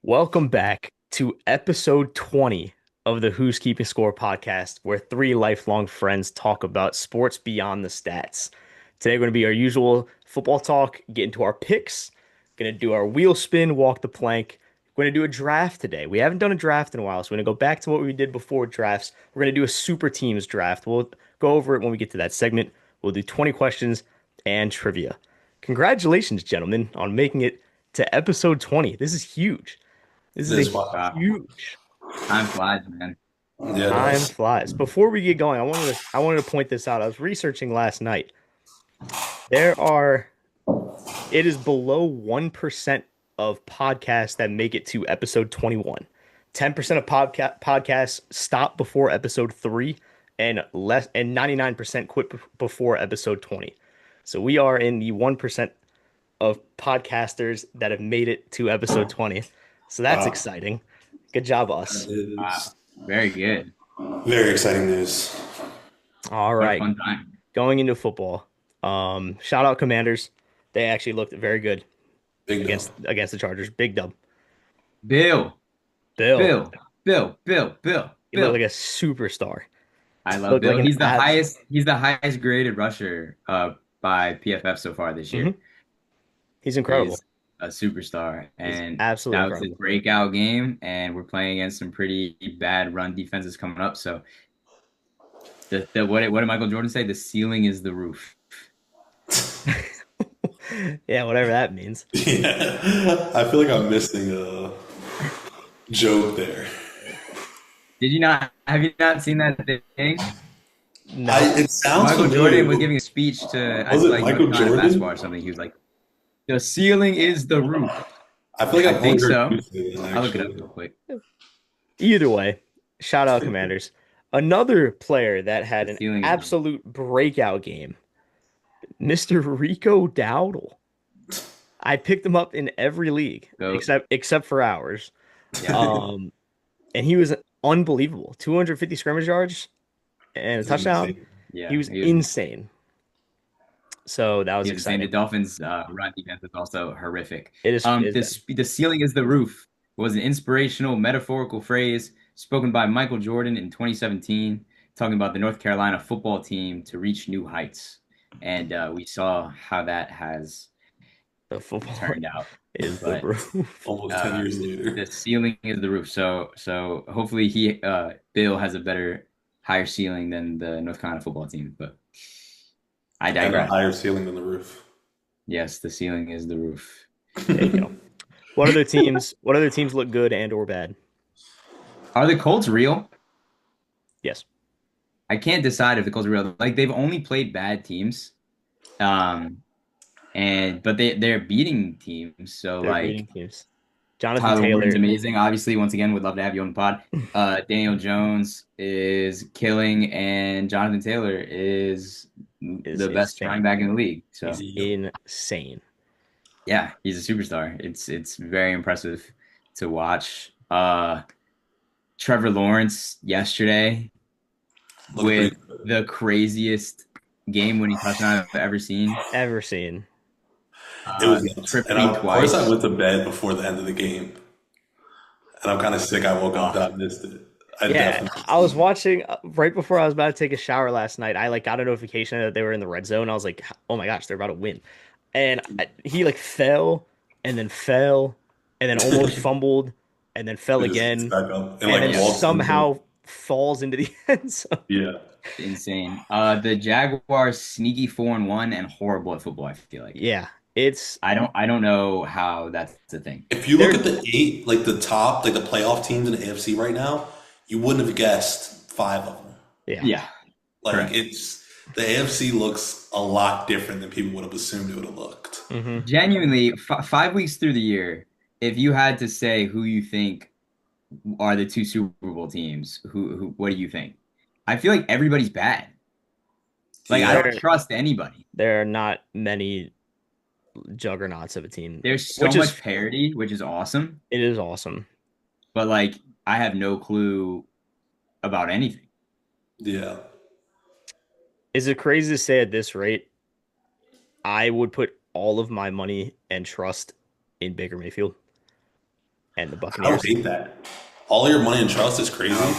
Welcome back to episode 20 of the Who's Keeping Score podcast, where three lifelong friends talk about sports beyond the stats. Today, we're going to be our usual football talk, get into our picks, going to do our wheel spin, walk the plank. We're going to do a draft today. We haven't done a draft in a while, so we're going to go back to what we did before drafts. We're going to do a super teams draft. We'll go over it when we get to that segment. We'll do 20 questions and trivia. Congratulations, gentlemen, on making it to episode 20. This is huge. This is This a wow. huge Time flies, man. Yeah, it time does. flies. Before we get going, I wanted to point this out. I was researching last night. There are it is below 1% of podcasts that make it to episode 21. 10% of podcasts stop before episode 3 and 99% quit before episode 20. So we are in the 1% of podcasters that have made it to episode 20. So that's Wow. exciting. Good job, That us. Wow. is Very good. very exciting news. All What a right. fun time. Going into football. Shout out Commanders. They actually looked very good Big dub. against the Chargers. Big dub. Bill, Bill, Bill, Bill, Bill, Bill, he looked Bill. like a superstar. I love Looked like Bill. an He's the abs. highest. He's the highest graded rusher by PFF so far this year. Mhm. He's incredible. He's a superstar, He's and absolutely that was his incredible. breakout game. And we're playing against some pretty bad run defenses coming up. So what did Michael Jordan say? The ceiling is the roof. Yeah, whatever that means. Yeah, I feel like I'm missing a joke there. Did you not? Have you not seen that thing? No. It sounds Michael familiar. Jordan was giving a speech to, I Was feel it like, Michael North Carolina Jordan? basketball or something. He was like, "The ceiling is the roof." I feel like I I've only think heard so. you say that, I'll look it up actually. real quick. Either way, shout out Commanders. Another player that had The an ceiling is the roof. absolute breakout game, Mr. Rico Dowdle. I picked him up in every league So except for ours. yeah, Um, and he was unbelievable. 250 scrimmage yards and a This is touchdown. insane. He yeah, was insane. So that was he was saying the exciting. Dolphins' run defense is also horrific. It is bad. The ceiling is the roof was an inspirational metaphorical phrase spoken by Michael Jordan in 2017, talking about the North Carolina football team to reach new heights, and we saw how that has The football turned out. is the But roof. Almost 10 years the later. ceiling is the roof. So hopefully Bill has a higher ceiling than the North Carolina football team. But I And a digress. higher ceiling than the roof. Yes, the ceiling is the roof. There you go. What other teams look good and or bad? Are the Colts real? Yes, I can't decide if the Colts are real. Like they've only played bad teams, um, but they're beating teams. So they're beating like teams. Jonathan Tyler Warren's Taylor amazing. Obviously, once again, would love to have you on the pod. Daniel Jones is killing, and Jonathan Taylor is is the best running insane. back in the league. So He's Yep. insane. yeah, he's a superstar. It's very impressive to watch. Trevor Lawrence yesterday Looked with pretty good. the craziest game-winning touchdown I've ever seen. Ever seen. It was nuts. And Tripping of course, I twice. went to bed before the end of the game. And I'm kind of sick. I woke up Oh, and I missed it. I Yeah, definitely I missed was it. watching right before I was about to take a shower last night. I got a notification that they were in the red zone. I was like, "Oh my gosh, they're about to win!" And he fell and then almost fumbled and then fell It just gets again back up and and like then yeah, walks into it. somehow falls into the end zone. Yeah. insane. The Jaguars sneaky 4-1 and horrible at football, I feel like. Yeah, it's I don't know how that's a thing. If you look they're at the eight, like the top, like the playoff teams in the AFC right now, you wouldn't have guessed five of them. yeah. Yeah, Like correct. it's the AFC looks a lot different than people would have assumed it would have looked. Genuinely, 5 weeks through the year, if you had to say who you think are the two Super Bowl teams, what do you think? I feel like everybody's bad. Like I Yeah. don't There trust anybody. there are not many juggernauts of a team, There's so which is much parity, which is awesome, it is awesome. but like I have no clue about anything. Yeah. Is it crazy to say at this rate, I would put all of my money and trust in Baker Mayfield and the I don't Buccaneers. hate that. All your money in trust is crazy,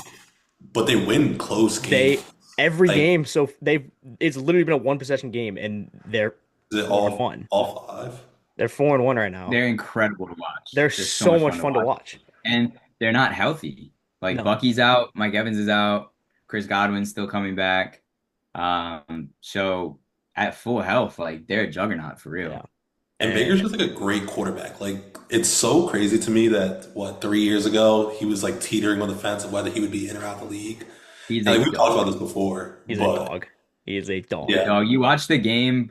but they win close games. They every Like, game, so they've it's literally been a one possession game, and they're is it 4-1. all five? They're 4-1 right now. They're incredible to watch. They're They're so so much much fun to fun to watch. watch. And they're not healthy. Like No, Bucky's out, Mike Evans is out, Chris Godwin's still coming back. So at full health, like they're a juggernaut for yeah, real. And and Baker's just like a great quarterback. Like, it's so crazy to me that, what, 3 years ago, he was like teetering on the fence of whether he would be in or out the league. He's And a like, we talked dog. about this before, he's a but dog. He is a A dog. yeah, dog. You watched the game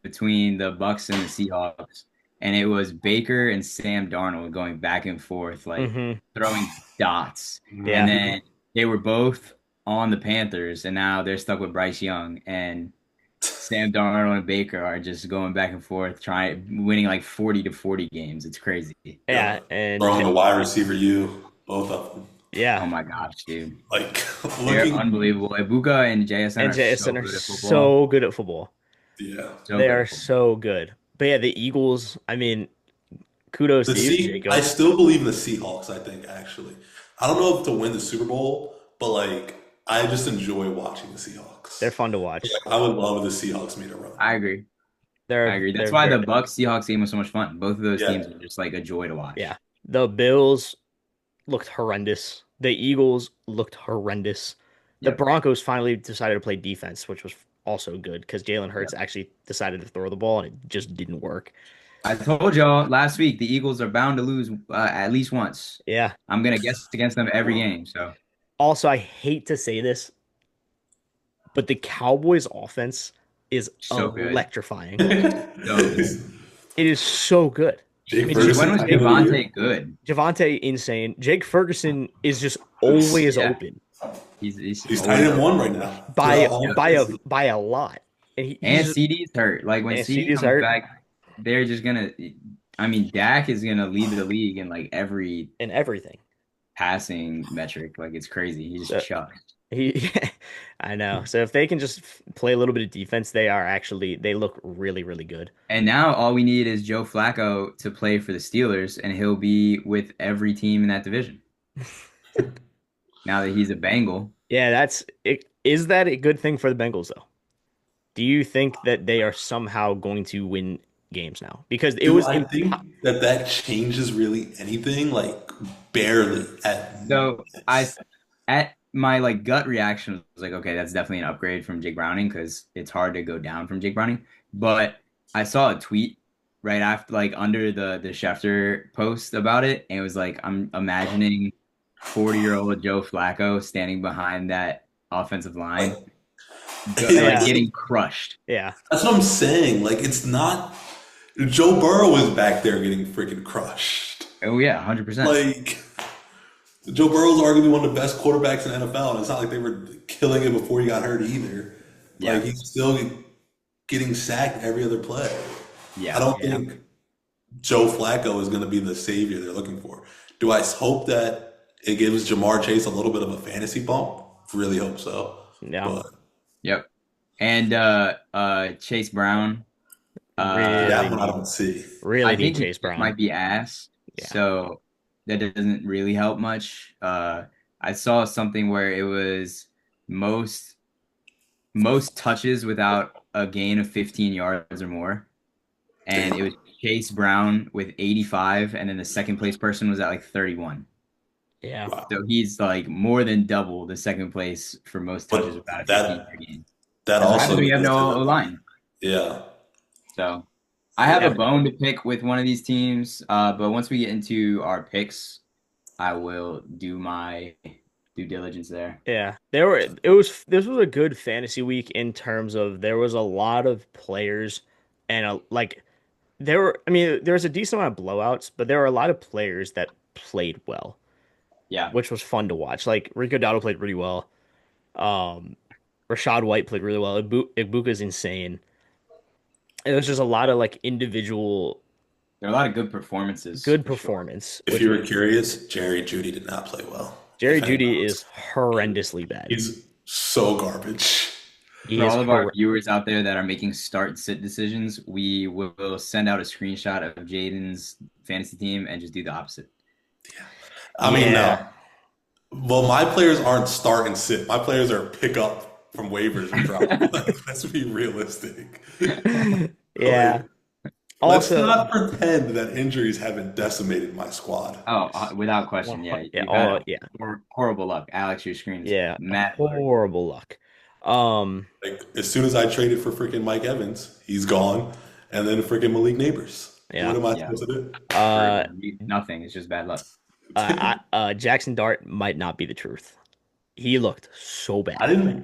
between the Bucks and the Seahawks, and it was Baker and Sam Darnold going back and forth, like Hmm. throwing dots. And Yeah, mhm. then they were both on the Panthers, and now they're stuck with Bryce Young. And Sam Darnold and Baker are just going back and forth, trying winning like 40-40 games. It's crazy. yeah, Yep. and Throwing the wide receiver you, both of them. yeah, Oh my gosh, dude. Like, They're looking, unbelievable. Ibuka and JSN and are so JSN are good at football. so good at football. yeah. So They good are at football. so good. But yeah, the Eagles. I mean, kudos to you, I Jacob. still believe in the Seahawks, I think, actually. I don't know if to win the Super Bowl, but like, I just enjoy watching the They're Seahawks. fun to watch. I would love if the Seahawks made a run. I agree. I agree. That's They're why very the Bucks Seahawks game was so much fun. Both of those Yeah. teams are just like a joy to yeah. watch. The Bills looked horrendous. The Eagles looked horrendous. The Yep. Broncos finally decided to play defense, which was also good because Jalen Hurts Yep. actually decided to throw the ball and it just didn't work. I told y'all last week the Eagles are bound to lose at least once. Yeah. I'm gonna guess against them every game. So Also, I hate to say this, but the Cowboys offense is so good. electrifying. So good. It is so good. I Jake mean, When Ferguson, was tight end of the year. Javante good? Javante insane. Jake Ferguson is just always Yeah, open he's He's tight always end open. one right now by throughout all Yep. of fantasy. by a lot, and he's And just, CD's hurt. Like when and CD CD's comes hurt back, they're just gonna. I mean, Dak is gonna lead the league in like every and everything. passing metric. Like it's crazy. He just So chucks. he, I know. So if they can just play a little bit of defense, they look really good. And now all we need is Joe Flacco to play for the Steelers, and he'll be with every team in that division. Now that he's a Bengal, Yeah, that's it. Is that a good thing for the Bengals though? Do you think that they are somehow going to win games now? Because it Do was I impo think that that changes really anything? Like, barely at so I most. at my like gut reaction was like, okay, that's definitely an upgrade from Jake Browning because it's hard to go down from Jake Browning. But I saw a tweet right after, like under the Schefter post about it, and it was like, I'm imagining 40-year-old Joe Flacco standing behind that offensive line, Like, like yeah, getting crushed. yeah, that's what I'm saying. Like, it's not. Joe Burrow is back there getting freaking crushed. Oh yeah, 100%. Like, Joe Burrow's arguably one of the best quarterbacks in the NFL, and it's not like they were killing it before he got hurt either. Like, Yeah, he's still getting sacked every other play. I yeah. don't yeah, think Joe Flacco is going to be the savior they're looking for. Do I hope that it gives Jamar Chase a little bit of a fantasy bump? Really hope so. yeah. But Yep. And Chase Brown, that Really one I need, don't see. really I need think he Chase just Brown. might be ass, Yeah, so that doesn't really help much. I saw something where it was most most touches without a gain of 15 yards or more, and it was Damn. Chase Brown with 85, and then the second place person was at like 31. yeah, Wow. So he's like more than double the second place for most touches But without a 15 that yard gain. that That's what happens also when you have goes no to O line. yeah. So I have a yeah, bone to pick with one of these teams, but once we get into our picks, I will do my due diligence there. yeah. There were it was this was a good fantasy week in terms of there was a lot of players and like there were. I mean, there was a decent amount of blowouts, but there were a lot of players that played well, Yeah. which was fun to watch. Like Rico Dowdle played really well. Um, Rashad White played really well. Ibuka's insane. It was just a lot of like individual There are a lot of good performances good for sure. performance, If which you were was curious, Jerry Judy did not play well. Jerry If anyone Jeudy was is horrendously bad. he's so garbage. He For is all of our hor viewers out there that are making start and sit decisions, we will send out a screenshot of Jaden's fantasy team and just do the opposite. I mean, Yeah. no. Well, my players aren't start and sit. My players are pick up from waivers and drop. Like, let's be realistic. Yeah. Like, let's Also, not pretend that injuries haven't decimated my squad. Oh, without one, question, yeah. yeah, You've all had yeah, horrible luck. Alex, your screen is yeah, mad blurry. horrible luck. Um, Like, as soon as I traded for freaking Mike Evans, he's gone. And then freaking Malik Neighbors. What yeah. am I Yeah. supposed to do? Uh, Nothing. It's just bad luck. Jackson Dart might not be the truth. He looked so bad.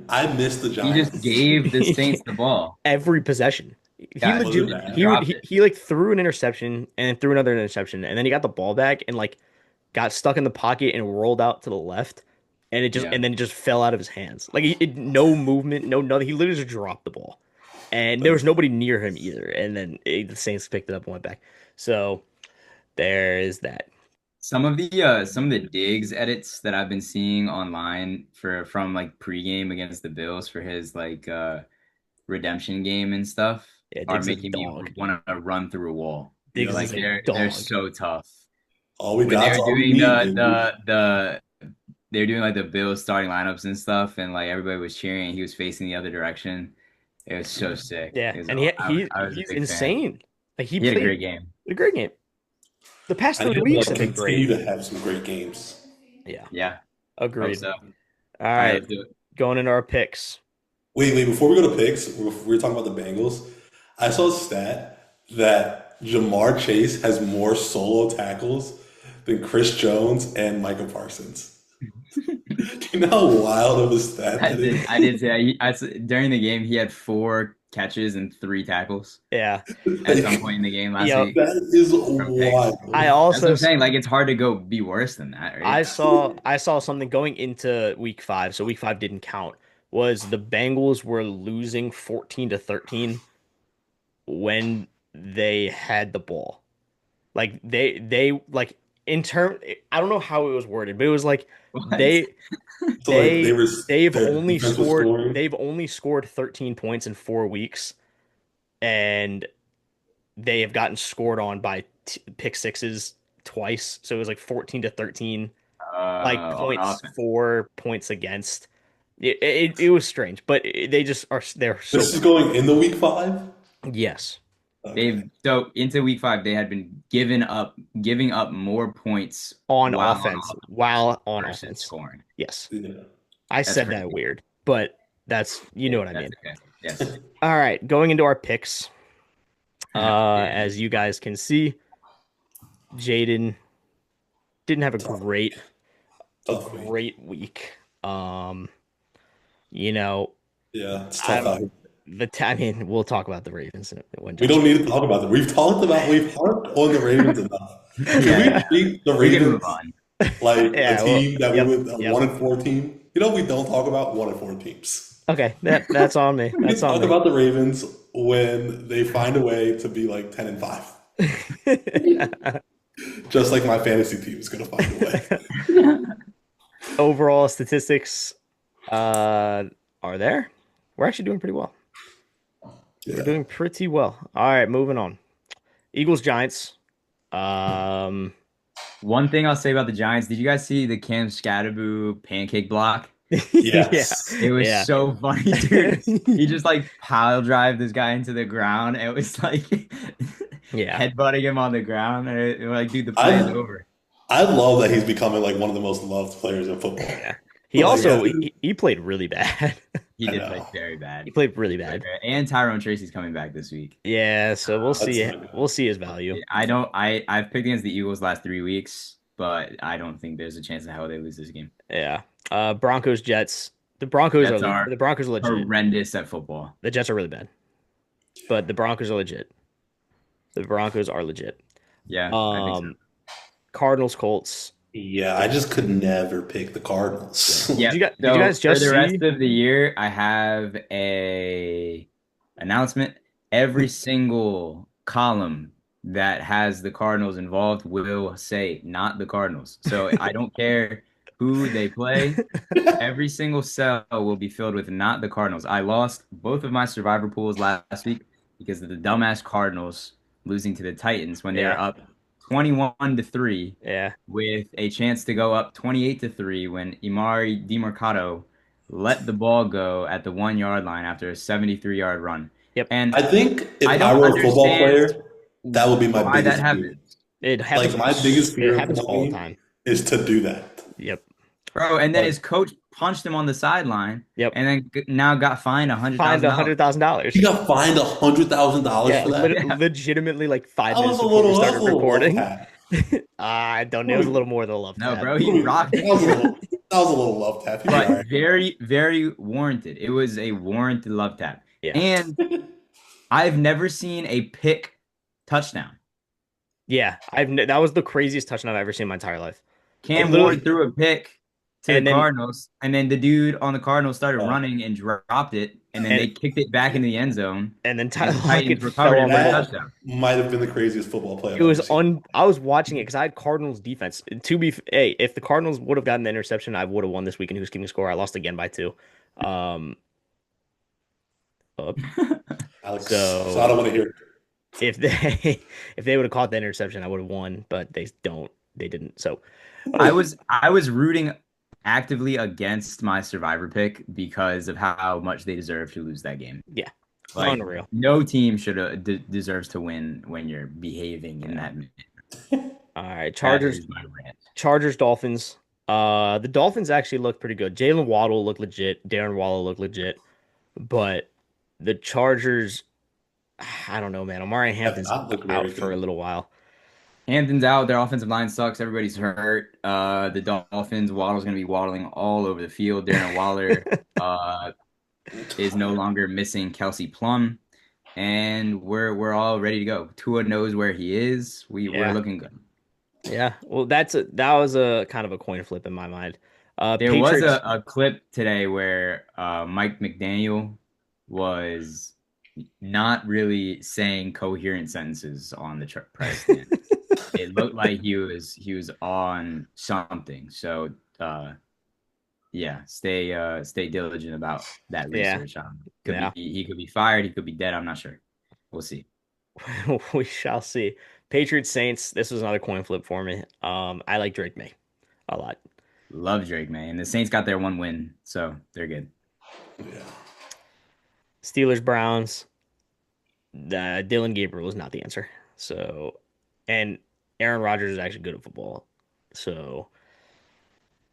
I missed the He just Giants. gave the Saints the ball. Every possession. He Yeah, Was it legit bad? he would dropped it. he like threw an interception and threw another interception and then he got the ball back and like got stuck in the pocket and rolled out to the left Yeah. and then it just fell out of his hands. Like no movement, no nothing. He literally just dropped the ball. And there Like, was nobody near him either. And then the Saints picked it up and went back. So there is that. Some of the digs edits that I've been seeing online from like pregame against the Bills for his redemption game and stuff Yeah, are Diggs is a making me dog. want to run through a wall. Diggs Like is a they're dog. so tough. all we When they got's were all we doing need, baby. they were doing like the Bills starting lineups and stuff, and like everybody was cheering, and he was facing the other direction. It was so sick. Yeah, It was and I was a he's big fan. insane. Like he He had a played great game. a great game. The past I three need him to weeks like have been great. continue to have some great games. Yeah, Yeah, hope agreed. so. All All right, right, let's do it. going into our picks. Wait, before we go to picks, we were talking about the Bengals. I saw a stat that Jamar Chase has more solo tackles than Chris Jones and Micah Parsons. Do you know how wild of a stat that is? I did say during the game he had 4 catches and 3 tackles Yeah, at some Like, point in the game last yeah. week that is from picks. I wild. That's what also I'm saying. Like it's hard to go be worse than that, right? I saw something going into week five. So week five didn't count. Was the Bengals were losing 14-13 when they had the ball. Like they like in term. I don't know how it was worded, but it was like What? they So like their defense was scoring. they've only scored 13 points in 4 weeks, and they have gotten scored on by pick sixes twice. So it was like 14-13, like On points offense. for, points against. It was strange, but they're so This is bad. going in the week 5. Yes, Okay. So into week 5 they had been giving up more points on while on offense, offense while on versus offense. scoring. Yes, Yeah. I That's said that crazy. weird, but that's you know what I That's mean. okay. Yes. All right, going into our picks. Yeah. As you guys can see, Jaden didn't have Tough, a tough week. great week. Um, you know, Yeah, it's tough I'm out here. I mean, we'll talk about the Ravens when We Josh don't need gets to talk about them. We've harped on the Ravens enough. Can Yeah, we yeah. treat the We can move Ravens on. like a Yeah, well, team that we yep, would a yep. 1-4 team? You know, we don't talk about 1-4 teams. Okay, that's on me. We That's can on talk me. about the Ravens when they find a way to be like 10-5, just like my fantasy team is going to find a way. Overall statistics uh are there. We're actually doing pretty well. We're Yeah, doing pretty well. All right, moving on. Eagles Giants. Um One thing I'll say about the Giants, did you guys see the Cam Scatterboo pancake block? yeah. yes. It was Yeah. so funny, dude. He just like pile drive this guy into the ground. It was like Yeah. headbutting him on the ground. And like, dude, the play is I over. I love that he's becoming like one of the most loved players in football. Yeah. He Like, also he played really bad. He I did play know very bad. He played really Very bad. bad. And Tyrone Tracy's coming back this week. Yeah, so that's not good. we'll see his value. I've picked against the Eagles last 3 weeks, but I don't think there's a chance of how they lose this game. Yeah. Broncos Jets. Jets are The Broncos are legit. horrendous at football. The Jets are really bad. But the Broncos are legit. The Broncos are legit. Yeah, I think so. Um Cardinals Colts. Yeah, I just could never pick the Cardinals. Yeah. Did you So guys for just the rest see? of the year, I have a announcement. Every single column that has the Cardinals involved will say not the Cardinals. So I don't care who they play. Every single cell will be filled with not the Cardinals. I lost both of my survivor pools last week because of the dumbass Cardinals losing to the Titans when they were Yeah. up 21-3 Yeah. with a chance to go up 28-3 when Imari DiMercato let the ball go at the 1 yard line after a 73-yard run. Yep. I And think I if I don't were a football understand player, that would be my why that biggest fear. happens. It Like happens. my biggest It fear of happens all the playing time. is to do that. Yep. Bro, and then Like his coach punched him on the sideline Yep. and then now got fined a hundred Fined thousand a dollars. hundred thousand he dollars. got fined $100,000 Yeah, for that. Yeah. legitimately like five That was minutes a before we little. That was started a little love recording. tap. I don't know. It What was a do little more than a love No, tap. bro, he rocked That was a him. little. That was a little love tap. He'd be all But right. very, very warranted. It was a warranted love tap. Yeah. And I've never seen a pick touchdown. Yeah. That was the craziest touchdown I've ever seen in my entire life. It Cam Ward literally, threw a pick to the and then, Cardinals, and then the dude on the Cardinals started Uh, running and dropped it, and then and, they kicked it back into the end zone, and then and Tyler the Lockett Titans fell recovered it on for the a ball. that touchdown. might have been the craziest football play I've It ever was seen. I was watching it because I had Cardinals defense. Hey, if the Cardinals would have gotten the interception, I would have won this week in who's keeping score. I lost again by two. Um, uh, Alex, so I so don't want to hear. if they if they would have caught the interception, I would have won, but they don't. They didn't. So I was rooting actively against my survivor pick because of how much they deserve to lose that game. yeah, Like unreal. no team should deserves to win when you're behaving in Yeah. that manner. All right, That Chargers, is my rant. Chargers, Dolphins. The Dolphins actually look pretty good. Jalen Waddle looked legit. Darren Waller looked legit, but the Chargers, I don't know, man. Omari Have Hampton's not looked out very for a good. little while. Hampton's out. Their offensive line sucks. Everybody's hurt. The Dolphins, Waddle's going to be waddling all over the field. Darren Waller uh, is no longer missing Kelsey Plum, and we're all ready to go. Tua knows where he is. We're Yeah, looking good. yeah. Well, that was a kind of a coin flip in my mind. There was Patriots. a clip today where Mike McDaniel was not really saying coherent sentences on the press stand. It looked like he was on something. So yeah, stay diligent about that Yeah, research. Could be yeah. he could be fired, he could be dead. I'm not sure. We'll see. We shall see. Patriots Saints. This was another coin flip for me. I like Drake May a lot. Love Drake, man. The Saints got their one win, so they're good. Yeah. Steelers Browns. Dylan Gabriel is not the answer. So, and Aaron Rodgers is actually good at football. So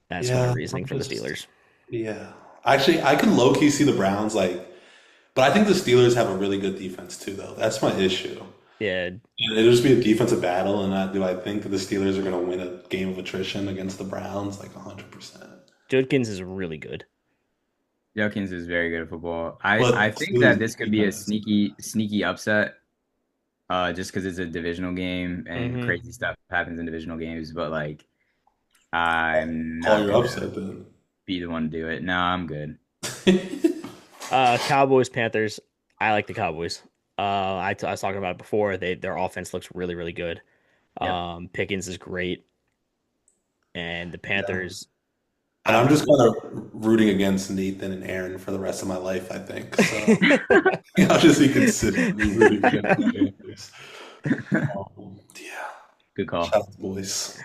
that's my Yeah. reasoning I'm for the just. Steelers. Yeah. Actually, I can low key see the Browns but I think the Steelers have a really good defense too, though. That's my issue. Yeah, It'll just be a defensive battle, and do I think that the Steelers are going to win a game of attrition against the Browns? Like 100%. Judkins is really good. Jokins is very good at football. I But think that Steelers this could be a defense. sneaky upset, just because it's a divisional game and Hmm. crazy stuff happens in divisional games. But like, I'm Call not your gonna upset then. be the one to do it. No, I'm good. Cowboys Panthers. I like the Cowboys. I was talking about it before. Their offense looks really really good. Yep. Pickens is great, and the Yeah. Panthers. And I I'm don't just kind of rooting against Nathan and Aaron for the rest of my life, I think. So know. I'll just be consistently rooting against the Panthers. Yeah. Good call. Shout out to the boys.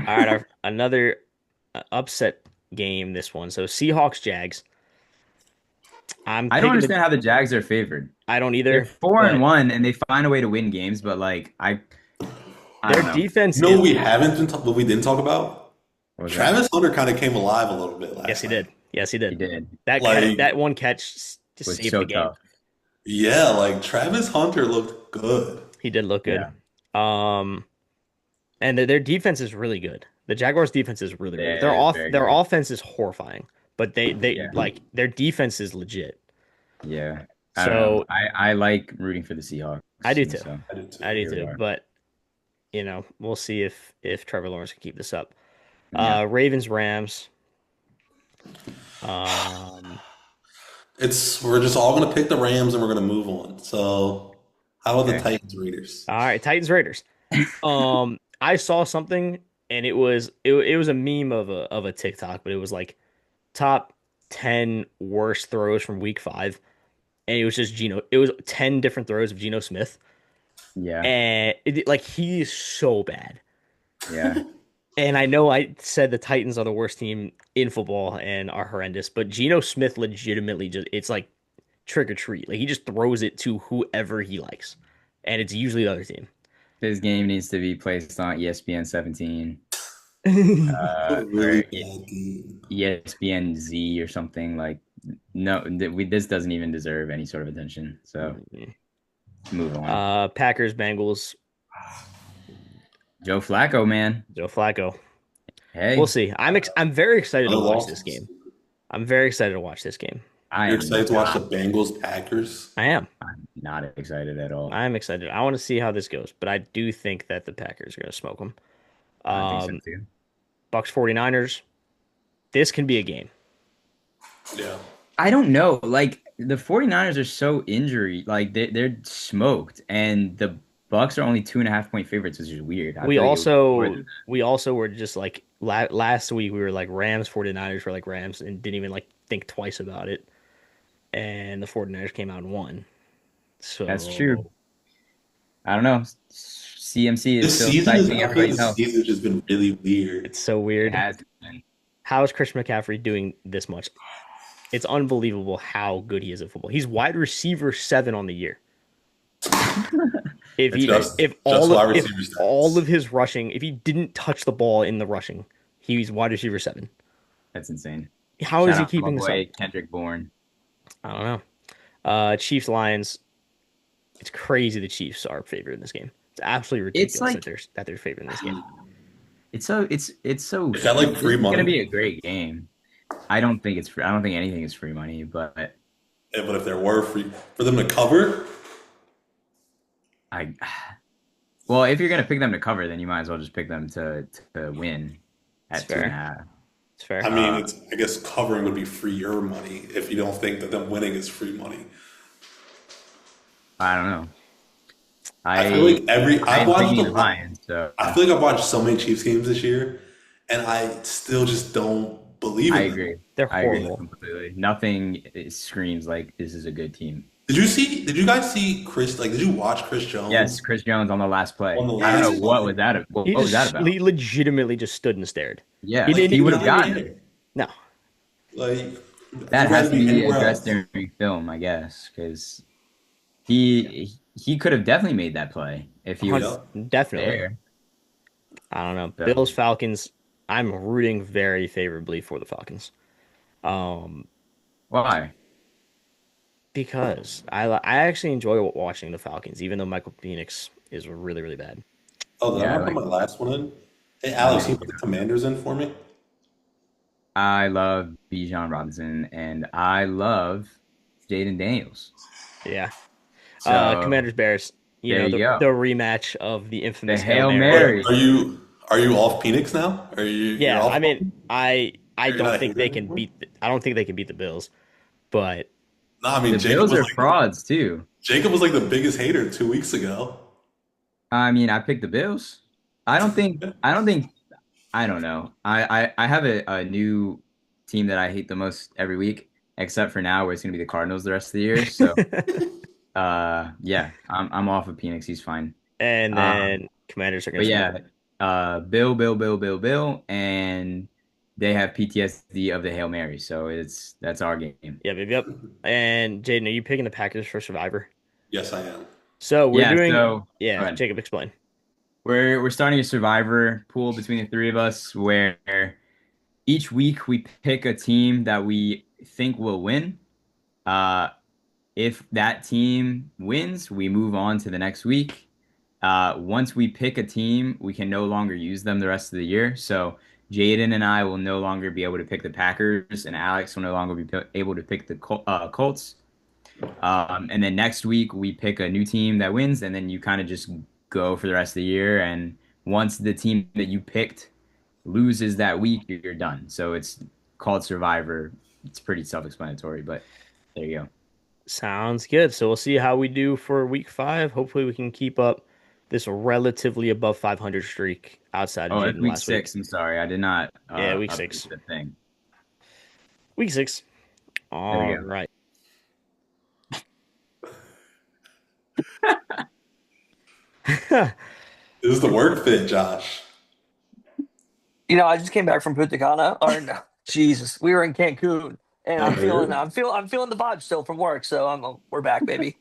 All right, another upset game. This one. So Seahawks Jags. I'm I don't picking the. understand how the Jags are favored. I don't They're either, four and but one, and they find a way to win games. But like, I their don't know. defense You know what is. we haven't been what we didn't talk about? What was that? Travis Hunter kind of came alive a little bit Yes, last he night. did. Yes, he He did. did. Like, That one catch just Was saved the so game. tough. yeah, like Travis Hunter looked good. He did look good. Yeah. Um, and their defense is really good. The Jaguars' defense is really, really good. They're very Their good. offense is horrifying, but they Yeah. like their defense is legit. Yeah. I don't know. So I like rooting for the Seahawks, I do and too. so I did I too. do here we too. are. But we'll see if Trevor Lawrence can keep this up. Yeah. Ravens Rams. Um, We're just all gonna pick the Rams and we're gonna move on. So how about the Okay. Titans Raiders? all right, Titans Raiders. I saw something and it was a meme of a TikTok, but it was like top 10 worst throws from week 5. And it was just Geno. It was 10 different throws of Geno Smith. Yeah, And like he is so bad. yeah. And I know I said the Titans are the worst team in football and are horrendous, but Geno Smith legitimately just it's like trick or treat. Like he just throws it to whoever he likes. And it's usually the other team. His game needs to be placed on ESPN 17, A really or bad game. ESPN Z or something like. No, this doesn't even deserve any sort of attention. So move on. Packers, Bengals, Joe Flacco, man. Joe Flacco. We'll Hey, see. I'm very excited to No watch this losses. game. I'm very excited to watch this game. I You're am excited to watch the not. Bengals Packers? I am. I'm not excited at all. I'm excited. I want to see how this goes, but I do think that the Packers are going to smoke them. I think so Um, too. Bucks 49ers. This can be a game. Yeah. I don't know. Like the 49ers are so injury, like they're smoked, and the Bucks are only 2.5 point favorites, which is weird. I We feel like it would be more also than we also were just like last week we were like Rams 49ers were like Rams and didn't even like think twice about it. And the 49ers came out and won. that. That's true. So I don't know. CMC is This still season is, stifling I feel like everybody's this health. season has just been really weird. it's so It weird. has been. How is Christian McCaffrey doing this much? It's unbelievable how good he is at football. He's wide receiver 7 on the year. If That's he crazy. Just wide if receiver all stats. of his rushing, if he didn't touch the ball in the rushing, he's wide receiver 7. That's insane. How is Shout he out to my keeping this up? boy Kendrick Bourne. I don't know. Chiefs Lions. It's crazy the Chiefs are favored in this game. It's absolutely It's ridiculous like that they're favored in this game. it's so Is that like this free is gonna money? be a great game. I don't think it's free. I don't think anything is free money, but Yeah, but if there were free for them to cover, I well, if you're gonna pick them to cover, then you might as well just pick them to win It's at two and a fair. half. It's I fair. mean, it's I guess covering would be freer money if you don't think that them winning is free money. I don't know. I feel I like every I've I'm watched picking a the lot. Lions, so I feel like I've watched so many Chiefs games this year, and I still just don't believe I in them. agree. They're I agree horrible. completely. Nothing screams like this is a good team. Did you see? Did you guys see Chris? Like, did you watch Chris Yes, Jones Chris Jones on the last on play. the I don't know last what play? was that. What was that about? He legitimately just stood and stared. He Yeah, Like, didn't he he would was have not even gotten it. there. no. Like, he That had has to to be be anywhere addressed else. during film, I guess, because he could have definitely made that play if he was Yep. Definitely. there. I don't know. So Bills Falcons. I'm rooting very favorably for the Falcons. Um, why? because I actually enjoy watching the Falcons, even though Michael Penix is really bad. Oh, then I'm Yeah, gonna put my last one in. Hey, I Alex, like can you put the Commanders in for me? I love Bijan Robinson and I love Jaden Daniels. Yeah. So Commanders Bears. there you The go. rematch of the The infamous Hail Hail But Mary. Mary. are you off Phoenix now? Are you're Yeah, I off? mean, I You're don't not a think hater they can anymore? beat. I don't think they can beat the Bills, but No, I mean The Bills are frauds too. Jacob was like the biggest hater 2 weeks ago. I mean, I picked the Bills. I don't think I don't know. I have a new team that I hate the most every week, except for now where it's gonna be the Cardinals the rest of the year. So yeah, I'm off of Penix. He's fine. and Um, then Commanders are gonna but smoke yeah, them. Bill, and they have PTSD of the Hail Mary, so that's our game. Yep, yep, yep. And Jaden, are you picking the Packers for Survivor? Yes, I am. So we're Yeah, doing. so go Yeah, ahead. Jacob, explain. We're starting a Survivor pool between the three of us where each week we pick a team that we think will win. Uh, if that team wins, we move on to the next week. Once we pick a team, we can no longer use them the rest of the year. So Jaden and I will no longer be able to pick the Packers, and Alex will no longer be able to pick the Colts. And then next week we pick a new team that wins, and then you kind of just go for the rest of the year. And once the team that you picked loses that week, you're done. So it's called Survivor. It's pretty self-explanatory, but there you go. Sounds good. So we'll see how we do for week 5. Hopefully, we can keep up this relatively above 500 streak outside of Oh, that's Jaden week last week. 6. I'm sorry, I did not Yeah, week update 6. the thing. Week 6. There we All go. right. This is the word fit, Josh. I just came back from Punta Cana. Or no, Jesus, we were in Cancun, and I heard. I'm feeling the vibe still from work. So we're back, baby.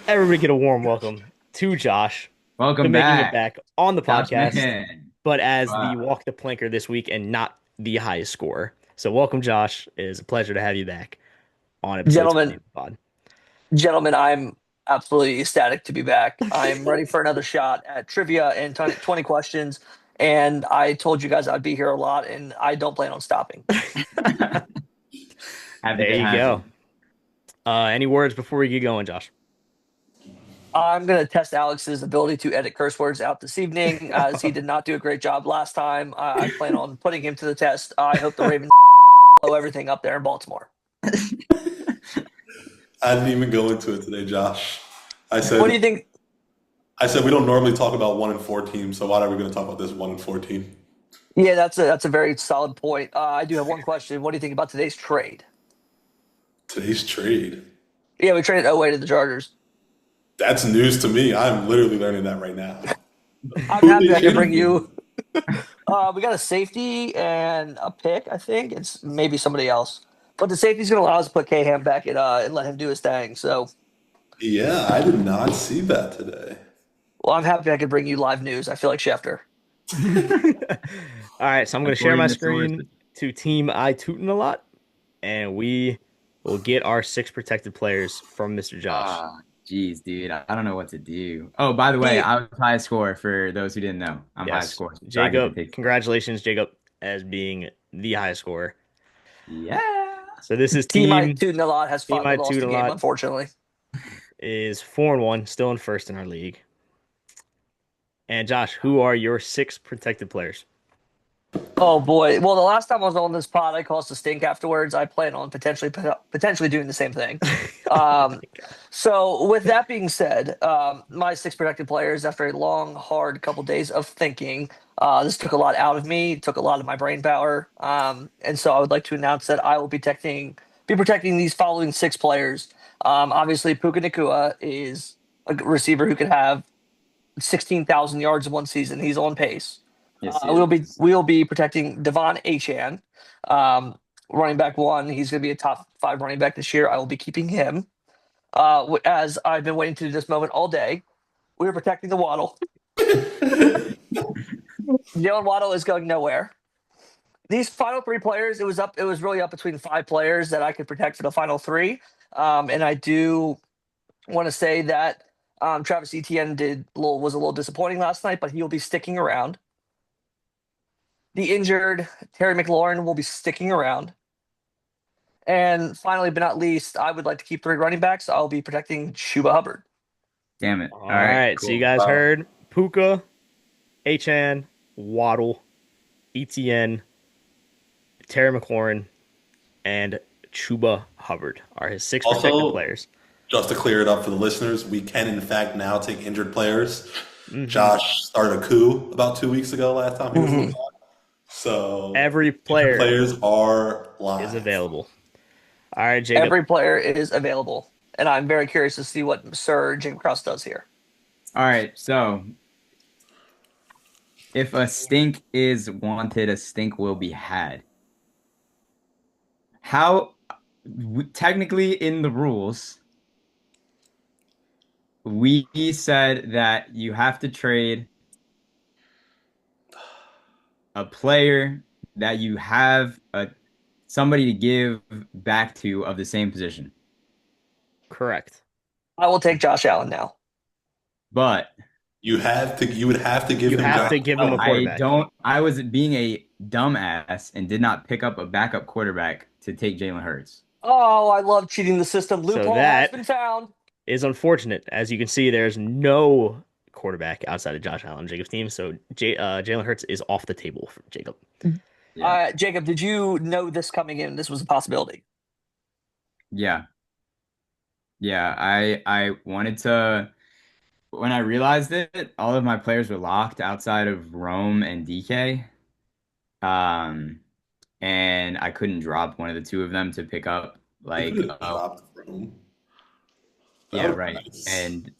Everybody get a warm welcome to Josh to Welcome making it back, back on the Josh podcast, Man. but as the Wow. walk the planker this week and not the highest scorer. So welcome, Josh. It is a pleasure to have you back on episode 20 Gentlemen, of the pod. gentlemen, I'm absolutely ecstatic to be back. I'm ready for another shot at trivia and 20 questions. And I told you guys I'd be here a lot, and I don't plan on stopping. Happy There to you have go. you. Any words before we get going, Josh? I'm going to test Alex's ability to edit curse words out this evening, as he did not do a great job last time. I plan on putting him to the test. I hope the Ravens blow everything up there in Baltimore. I didn't even go into it today, Josh. I What said do you think? I said we don't normally talk about 1 and 4 teams, so why are we going to talk about this 1 and 4 team? Yeah, that's a very solid point. I do have one question. What do you think about today's trade? Today's trade. Yeah, we traded Oway to the Chargers. That's news to me. I'm literally learning that right now. I'm Who happy they I could traded bring for? you. We got a safety and a pick. I think it's maybe somebody else, but the safety's going to allow us to put Ham back at and let him do his thing. So, Yeah, I did not see that today. well, I'm happy I could bring you live news. I feel like Schefter. All right, so I'm going to share my According to screen sources. to team I tootin' a lot, and we will get our six protected players from Mr. Josh. Ah, geez, dude. I don't know what to do. Oh, by the way, He, I was high score for those who didn't know. I'm high Yes, score, so I get to Jacob, take. congratulations, Jacob, as being the highest scorer. Yeah. So this is Team I team tootin' a lot has team finally I lost tootin' the a game, lot unfortunately. is 4-1, still in first in our league. And Josh, who are your six protected players? Oh boy. Well, the last time I was on this pod, I caused a stink afterwards. I plan on potentially doing the same thing. Oh Um, my God. so with that being said, my six protected players, after a long, hard couple days of thinking, this took a lot out of me, took a lot of my brain power. And so I would like to announce that I will be protecting these following six players. Obviously, Puka Nakua is a receiver who could have 16,000 yards in one season. He's on pace. Yes, he We'll be is. we'll be protecting Devon Achan, um, running back one. He's going to be a top five running back this year. I will be keeping him. As I've been waiting to do this moment all day, we are protecting the Waddle. Jalen Waddle is going nowhere. These final three players, it was up. It was really up between five players that I could protect for the final three. And I do want to say that Travis Etienne was a little disappointing last night, but he'll be sticking around. The injured Terry McLaurin will be sticking around. And finally, but not least, I would like to keep three running backs. I'll be protecting Chuba Hubbard. Damn it. All All right, right, so you cool. guys Well, heard Puka, Achan, Waddle, ETN, Terry McLaurin, and Chuba Hubbard are his six protected Also, players. just to clear it up for the listeners, we can in fact now take injured players. Hmm. Josh started a coup about 2 weeks ago last time he was in the Mhm. pod. So Every injured player players are is live. available. All right, Jacob. Every player is available. And I'm very curious to see what Sir Jim Cross does here. all right. So if a stink is wanted, a stink will be had. How technically in the rules, we said that you have to trade a player that you have somebody to give back to of the same position. Correct. I will take Josh Allen now. But You would have to give You him have Josh to give him a Allen. quarterback. I was being a dumbass and did not pick up a backup quarterback to take Jalen Hurts. Oh, I love cheating the system. So Loophole has been that found. is unfortunate. As you can see, there's no quarterback outside of Josh Allen, Jacob's team. So Jalen Hurts is off the table for Jacob. Yeah. Jacob, did you know this coming in? This was a possibility. Yeah. Yeah. I wanted to when I realized it, all of my players were locked outside of Rome and DK. Um, and I couldn't drop one of the two of them to pick up They like could have dropped from. That Yeah, would be right. nice. And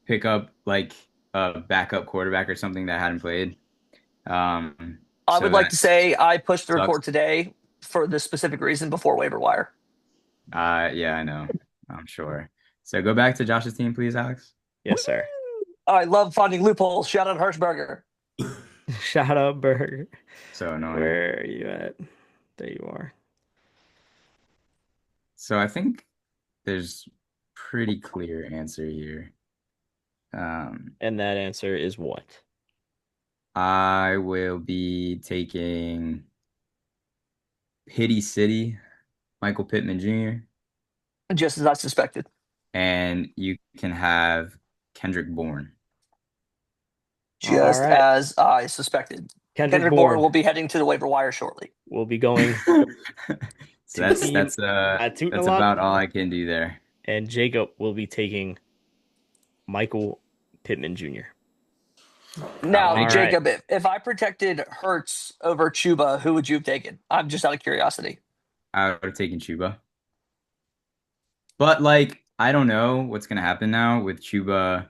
pick up like a backup quarterback or something that hadn't played. I would So like that to say I pushed the sucks. record today for this specific reason before waiver wire. Yeah, I know. I'm sure. So go back to Josh's team, please, Alex. Yes, sir. I love finding loopholes. Shout out Hirschberger. Shout out, Burger. So annoying. Where are you at? There you are. So I think there's pretty clear answer here. And that answer is what? I will be taking Pity City, Michael Pittman Jr., Just as I suspected. and you can have Kendrick Bourne. All Just right. as I suspected. Kendrick Kendrick Bourne Bourne will be heading to the waiver wire shortly. will be going So to team Tootin' a that's lot, about all I can do there. and Jacob will be taking Michael Pittman Jr. Now, I'll All take right. Jacob, if I protected Hertz over Chuba, who would you have taken? I'm just out of curiosity. I would have taken Chuba. But like I don't know what's gonna happen now with Chuba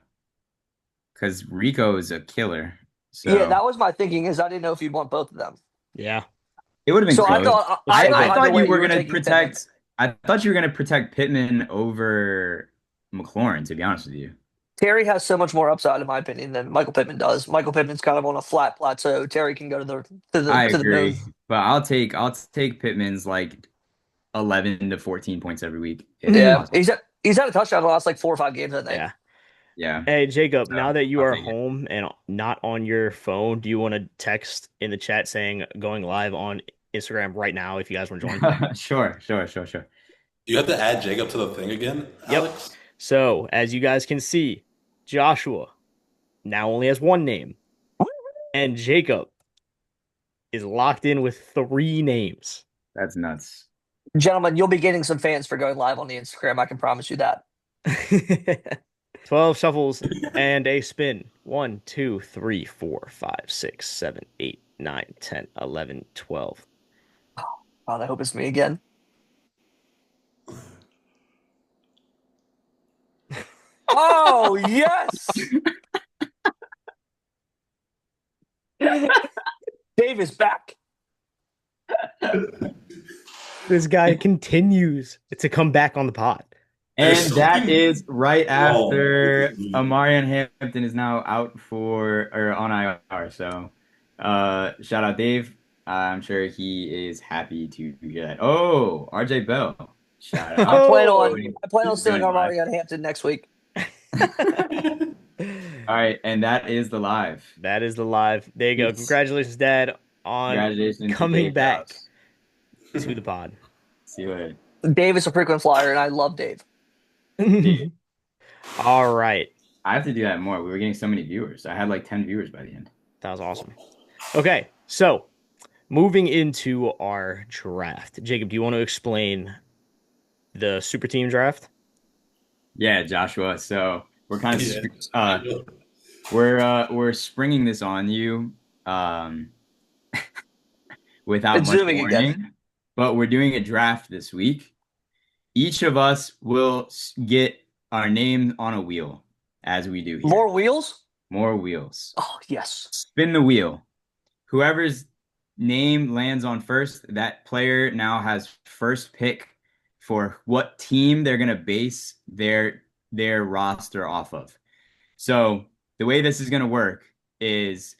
because Rico is a killer. Yeah, So that was my thinking. Is I didn't know if you'd want both of them. Yeah. it would have been So I close. thought Let's I flip thought I it. either thought you way were you were gonna taking Pittman. protect. I thought you were gonna protect Pittman over McLaurin. To be honest with you, Terry has so much more upside, in my opinion, than Michael Pittman does. Michael Pittman's kind of on a flat plateau. Terry can go to the I to the moon. agree. But I'll take Pittman's like 11 to 14 points every week if Yeah, possible. he's had a touchdown the last like 4 or 5 games, I think. Yeah. Yeah, Hey, Jacob, now so that you I'll are take home and not on your phone, do you want to text in the chat saying going live on Instagram right now if you guys want to join? it. Sure. You have to add Jacob to the thing again, Yep. Alex? So, as you guys can see, Joshua now only has one name, and Jacob is locked in with three names. That's nuts. Gentlemen, you'll be getting some fans for going live on the Instagram. I can promise you that. 12 shuffles and a spin. 1, 2, 3, 4, 5, 6, 7, 8, 9, 10, 11, 12. God, I hope it's me again. Oh yes, Dave is back. This guy continues to come back on the pod. And There's that something is right wrong with after this league. Amarian Hampton is now out for or on IR. So shout out Dave. I'm sure he is happy to hear that. Oh, RJ Bell. Shout I out. plan Oh! on I plan on stealing Going live. Armani on Hampton next week. All right, and that is the live. That is the live. There you go. Yes. Congratulations, Dad, on Congratulations to coming Dave back House. to the pod. See you later. Dave is a frequent flyer, and I love Dave. All right. I have to do that more. We were getting so many viewers. I had like 10 viewers by the end. That was awesome. Okay, so moving into our draft. Jacob, do you want to explain the super team draft? Yeah, Joshua. So we're kind of Yeah. we're springing this on you without It's much zooming again. warning, but we're doing a draft this week. Each of us will get our name on a wheel as we do here. More wheels? More wheels. Oh yes. Spin the wheel. Whoever's name lands on first, that player now has first pick for what team they're gonna base their roster off of. So the way this is gonna work is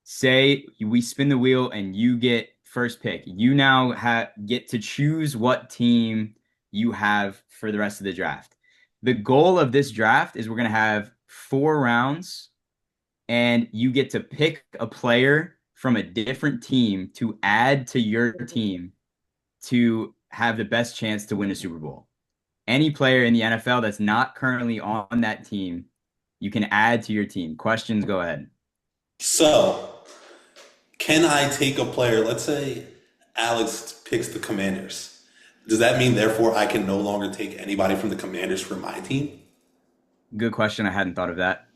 say we spin the wheel and you get first pick. You now get to choose what team you have for the rest of the draft. The goal of this draft is we're gonna have 4 rounds and you get to pick a player from a different team to add to your team to have the best chance to win a Super Bowl. Any player in the NFL that's not currently on that team, you can add to your team. Questions, go ahead. So, can I take a player? Let's say Alex picks the Commanders. Does that mean, therefore, I can no longer take anybody from the Commanders for my team? Good question. I hadn't thought of that.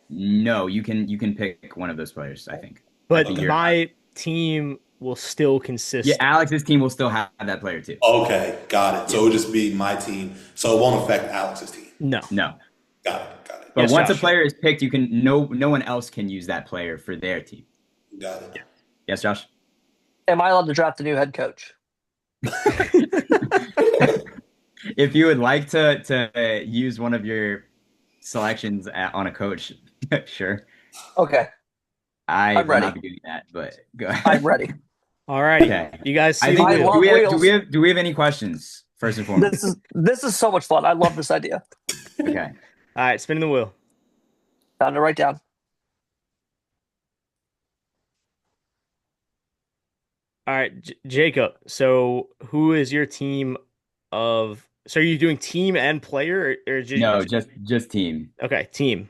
No, you can pick one of those players, I think. I But think you're my team will still Yeah, consist. Alex's team will still have that player too. Okay, got it. So Yeah. it would just be my team. So it won't affect Alex's team. No. No. Got it. Got it. But Yes, once a Josh. player is picked, you can no one else can use that player for their team. Got it. Yes, Josh? Am I allowed to draft a new head coach? If you would like to use one of your selections on a coach, sure. Okay, I I'm will not ready. be doing that, but go I'm ahead. ready. All righty. Okay. You guys I see the think I wheel. do love wheels. do we have any questions first and foremost? This is so much fun. I love this idea. Okay. All right, spinning the wheel. Time to write down. All right, Jacob. So, who is your team of? So, are you doing team and player, or No, just team. okay, team?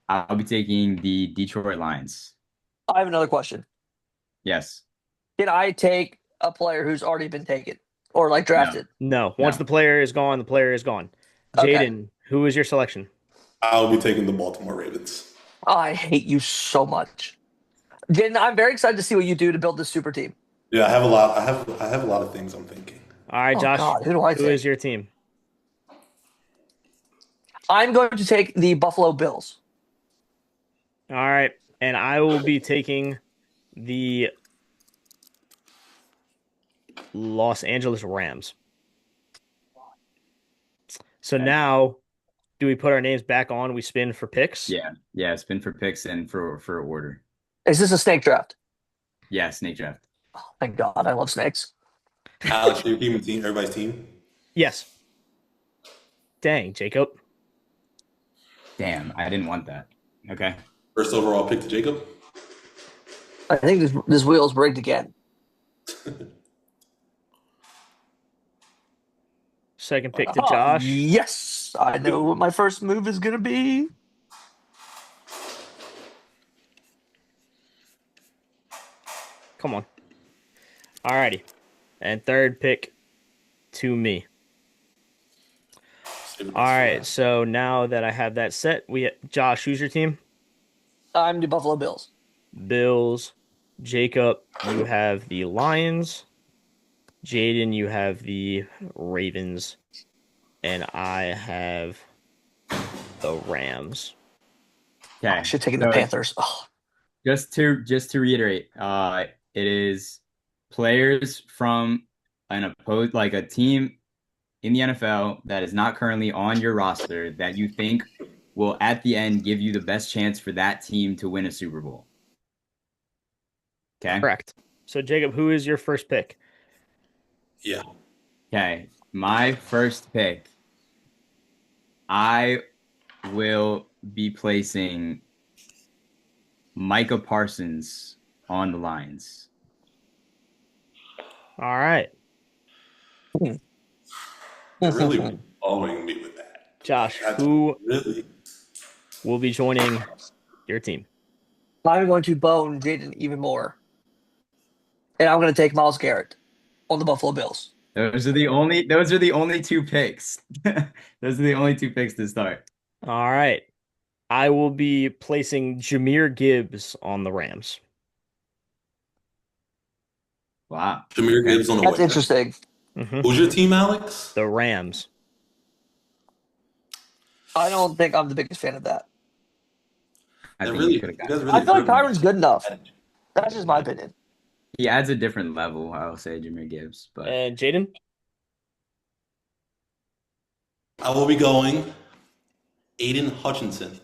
I'll be taking the Detroit Lions. I have another question. Yes. Can I take a player who's already been taken or like No. drafted? No. Once No. the player is gone, the player is gone. Okay. Jaden, who is your selection? I'll be taking the Baltimore Ravens. I hate you so much. Jaden, I'm very excited to see what you do to build this super team. Yeah, I have a lot. I have a lot of things I'm thinking. All right, Oh Josh, God, who do I who is take? your team? I'm going to take the Buffalo Bills. All right, and I will be taking the Los Angeles Rams. So Okay. now, do we put our names back on? We spin for picks. Yeah. Yeah. Spin for picks and for order. Is this a snake draft? Yeah. Snake draft. Oh, thank God, I love snakes. Alex, your team and team, everybody's team. Yes. Dang, Jacob. Damn. I didn't want that. Okay. First overall pick to Jacob. I think this wheel's rigged again. Second pick to Ah, Josh. yes, I know what my first move is going to be. Come on. All righty. And third pick to me. All right. So now that I have that set, Josh, who's your team? I'm the Buffalo Bills. Bills. Jacob, you have the Lions. Jaden, you have the Ravens. And I have the Rams. I Okay. should have taken the So Panthers. Oh, just to reiterate, it is players from an opposed like a team in the NFL that is not currently on your roster that you think will at the end give you the best chance for that team to win a Super Bowl. Okay. Correct. So, Jacob, who is your first pick? Yeah. Okay. My first pick, I will be placing Micah Parsons on the Lions. All right. You're really owing me with that. Josh, That's who really will be joining your team? I'm going to bone Jaden even more. And I'm going to take Myles Garrett on the Buffalo Bills. Those are the only two picks. Those are the only two picks to start. All right. I will be placing Jahmyr Gibbs on the Rams. Wow. Jahmyr Okay. Gibbs on the That's way. interesting. Who's your team, Alex? The Rams. I don't think I'm the biggest fan of that. I That think really, you could have you gotten. guys really I feel like hurt me. Kyron's good enough. That's just my opinion. He adds a different level, I'll say, Jahmyr Gibbs. But And Jaden? I will be going Aiden Hutchinson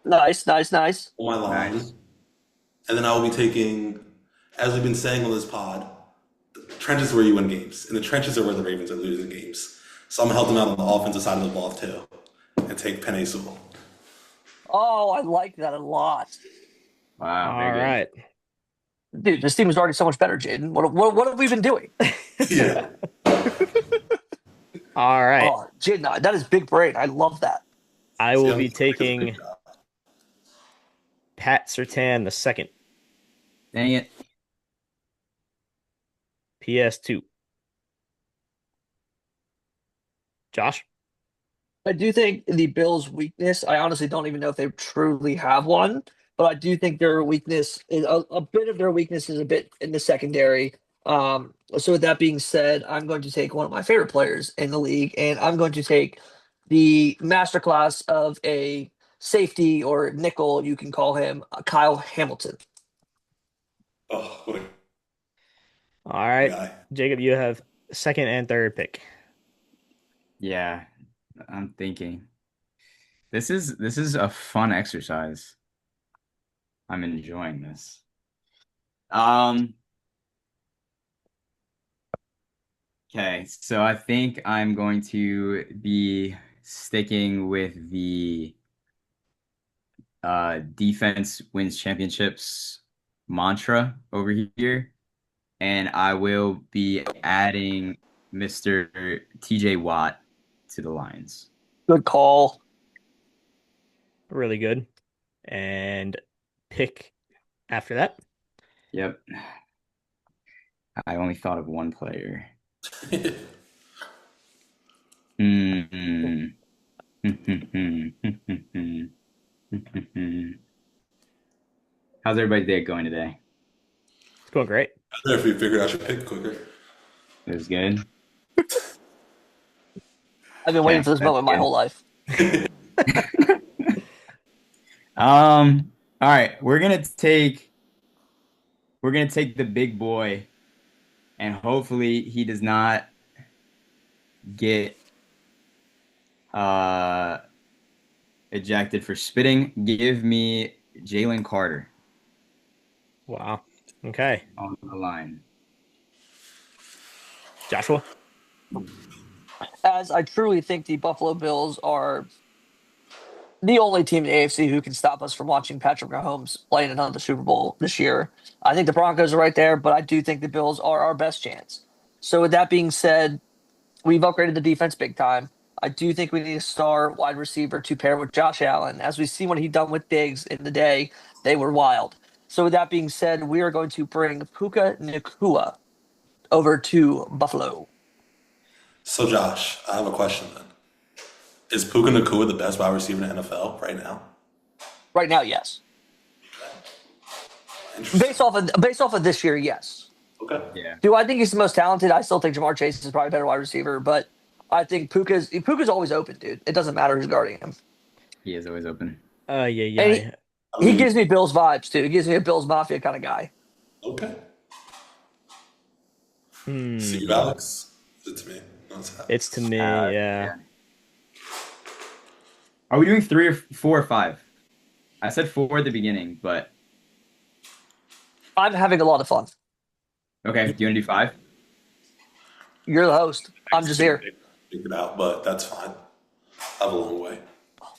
Nice, nice, nice. on my line. nice. And then I will be taking, as we've been saying on this pod, the trenches where you win games. And the trenches are where the Ravens are losing games. So I'm helping out on the offensive side of the ball too. And take Penei Sewell. Oh, I like that a lot. Wow. All Very good. right. Dude, this team is already so much better, Jaden. What have we been doing? Yeah. All right. Oh, Jaden, that is big brain. I love that. I will See, be I'm- taking Pat Surtain the second. Dang it. PS2. Josh? I do think the Bills' weakness, I honestly don't even know if they truly have one, but I do think their weakness is a bit of their weakness is a bit in the secondary. So with that being said, I'm going to take one of my favorite players in the league, and I'm going to take the masterclass of a safety or nickel, you can call him, Kyle Hamilton. Oh, what All a right, guy. Jacob, you have second and third pick. Yeah, I'm thinking. This is a fun exercise. I'm enjoying this. Um, okay, so I think I'm going to be sticking with the defense wins championships mantra over here, and I will be adding Mr. TJ Watt to the Lions. Good call. Really good. And pick after that. Yep. I only thought of one player. Hmm. How's everybody's day going today? It's going great. Better if we figured out your pick quicker. It was good. I've been waiting Okay, for this that's moment my good. whole life. All right, we're gonna take the big boy, and hopefully he does not get uh ejected for spitting. Give me Jalen Carter Wow. Okay. on the line. Joshua. As I truly think the Buffalo Bills are the only team in the AFC who can stop us from watching Patrick Mahomes play in another Super Bowl this year. I think the Broncos are right there, but I do think the Bills are our best chance. So with that being said, we've upgraded the defense big time. I do think we need a star wide receiver to pair with Josh Allen. As we see what he done with Diggs in the day, they were wild. So with that being said, we are going to bring Puka Nakua over to Buffalo. So, Josh, I have a question then. Is Puka Nakua the best wide receiver in the NFL right now? Right now, yes. Interesting. Based off of this year, yes. Okay. Yeah, Do I think he's the most talented? I still think Jamar Chase is probably a better wide receiver, but I think Puka's always open, dude. It doesn't matter who's guarding him. he is always open. Yeah, And yeah. I he mean, gives me Bills vibes too. He gives me a Bills Mafia kind of guy. okay. See you, Hmm. Alex. Is it to me? No, it's Alex. It's to me, yeah. Yeah. Are we doing three or four or five? I said four at the beginning, but I'm having a lot of fun. okay. Do you want to do five? You're the host. I'm just here. Figured out, but that's fine. I have a long way.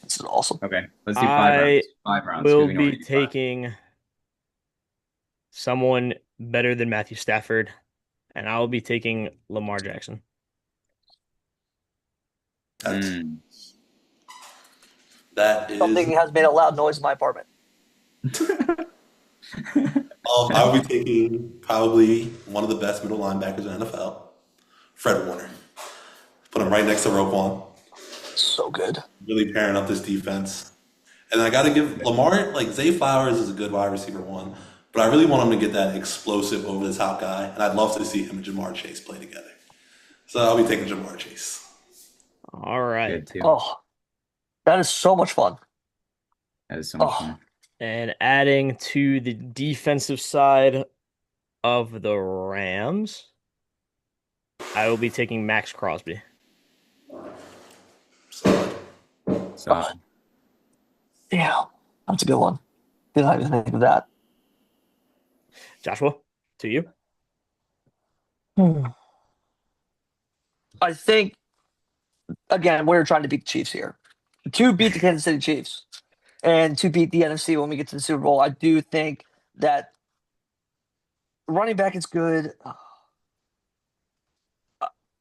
This is awesome. Okay, let's do five I rounds. Five rounds because will we know we be do five. taking someone better than Matthew Stafford, and I will be taking Lamar Jackson. That's Mm. that is. Something has made a loud noise in my apartment. I'll be taking probably one of the best middle linebackers in the NFL, Fred Warner. Put him right next to Roquan. So good. Really pairing up this defense. And I got to give Lamar, like Zay Flowers is a good wide receiver one, but I really want him to get that explosive over the top guy. And I'd love to see him and Jamar Chase play together. So I'll be taking Jamar Chase. All right. Good too. Oh, that is so much fun. That is so much Oh, fun. And adding to the defensive side of the Rams, I will be taking Max Crosby. So So yeah, that's a good one. Did not even think of that. Joshua, to you. Hmm. I think again we're trying to beat the Chiefs here. To beat the Kansas City Chiefs and to beat the NFC when we get to the Super Bowl, I do think that running back is good.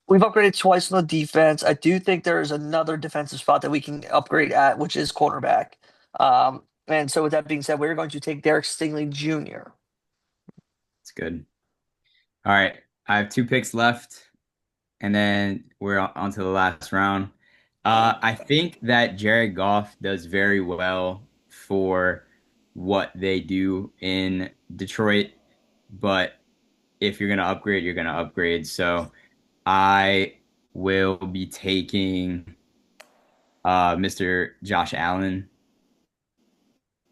We've upgraded twice on the defense. I do think there's another defensive spot that we can upgrade at, which is cornerback. And so, with that being said, we're going to take Derek Stingley Jr. it's good. All right, I have two picks left, and then we're on to the last round. I think that Jared Goff does very well for what they do in Detroit, but if you're gonna upgrade, you're gonna upgrade. So I will be taking Mr. Josh Allen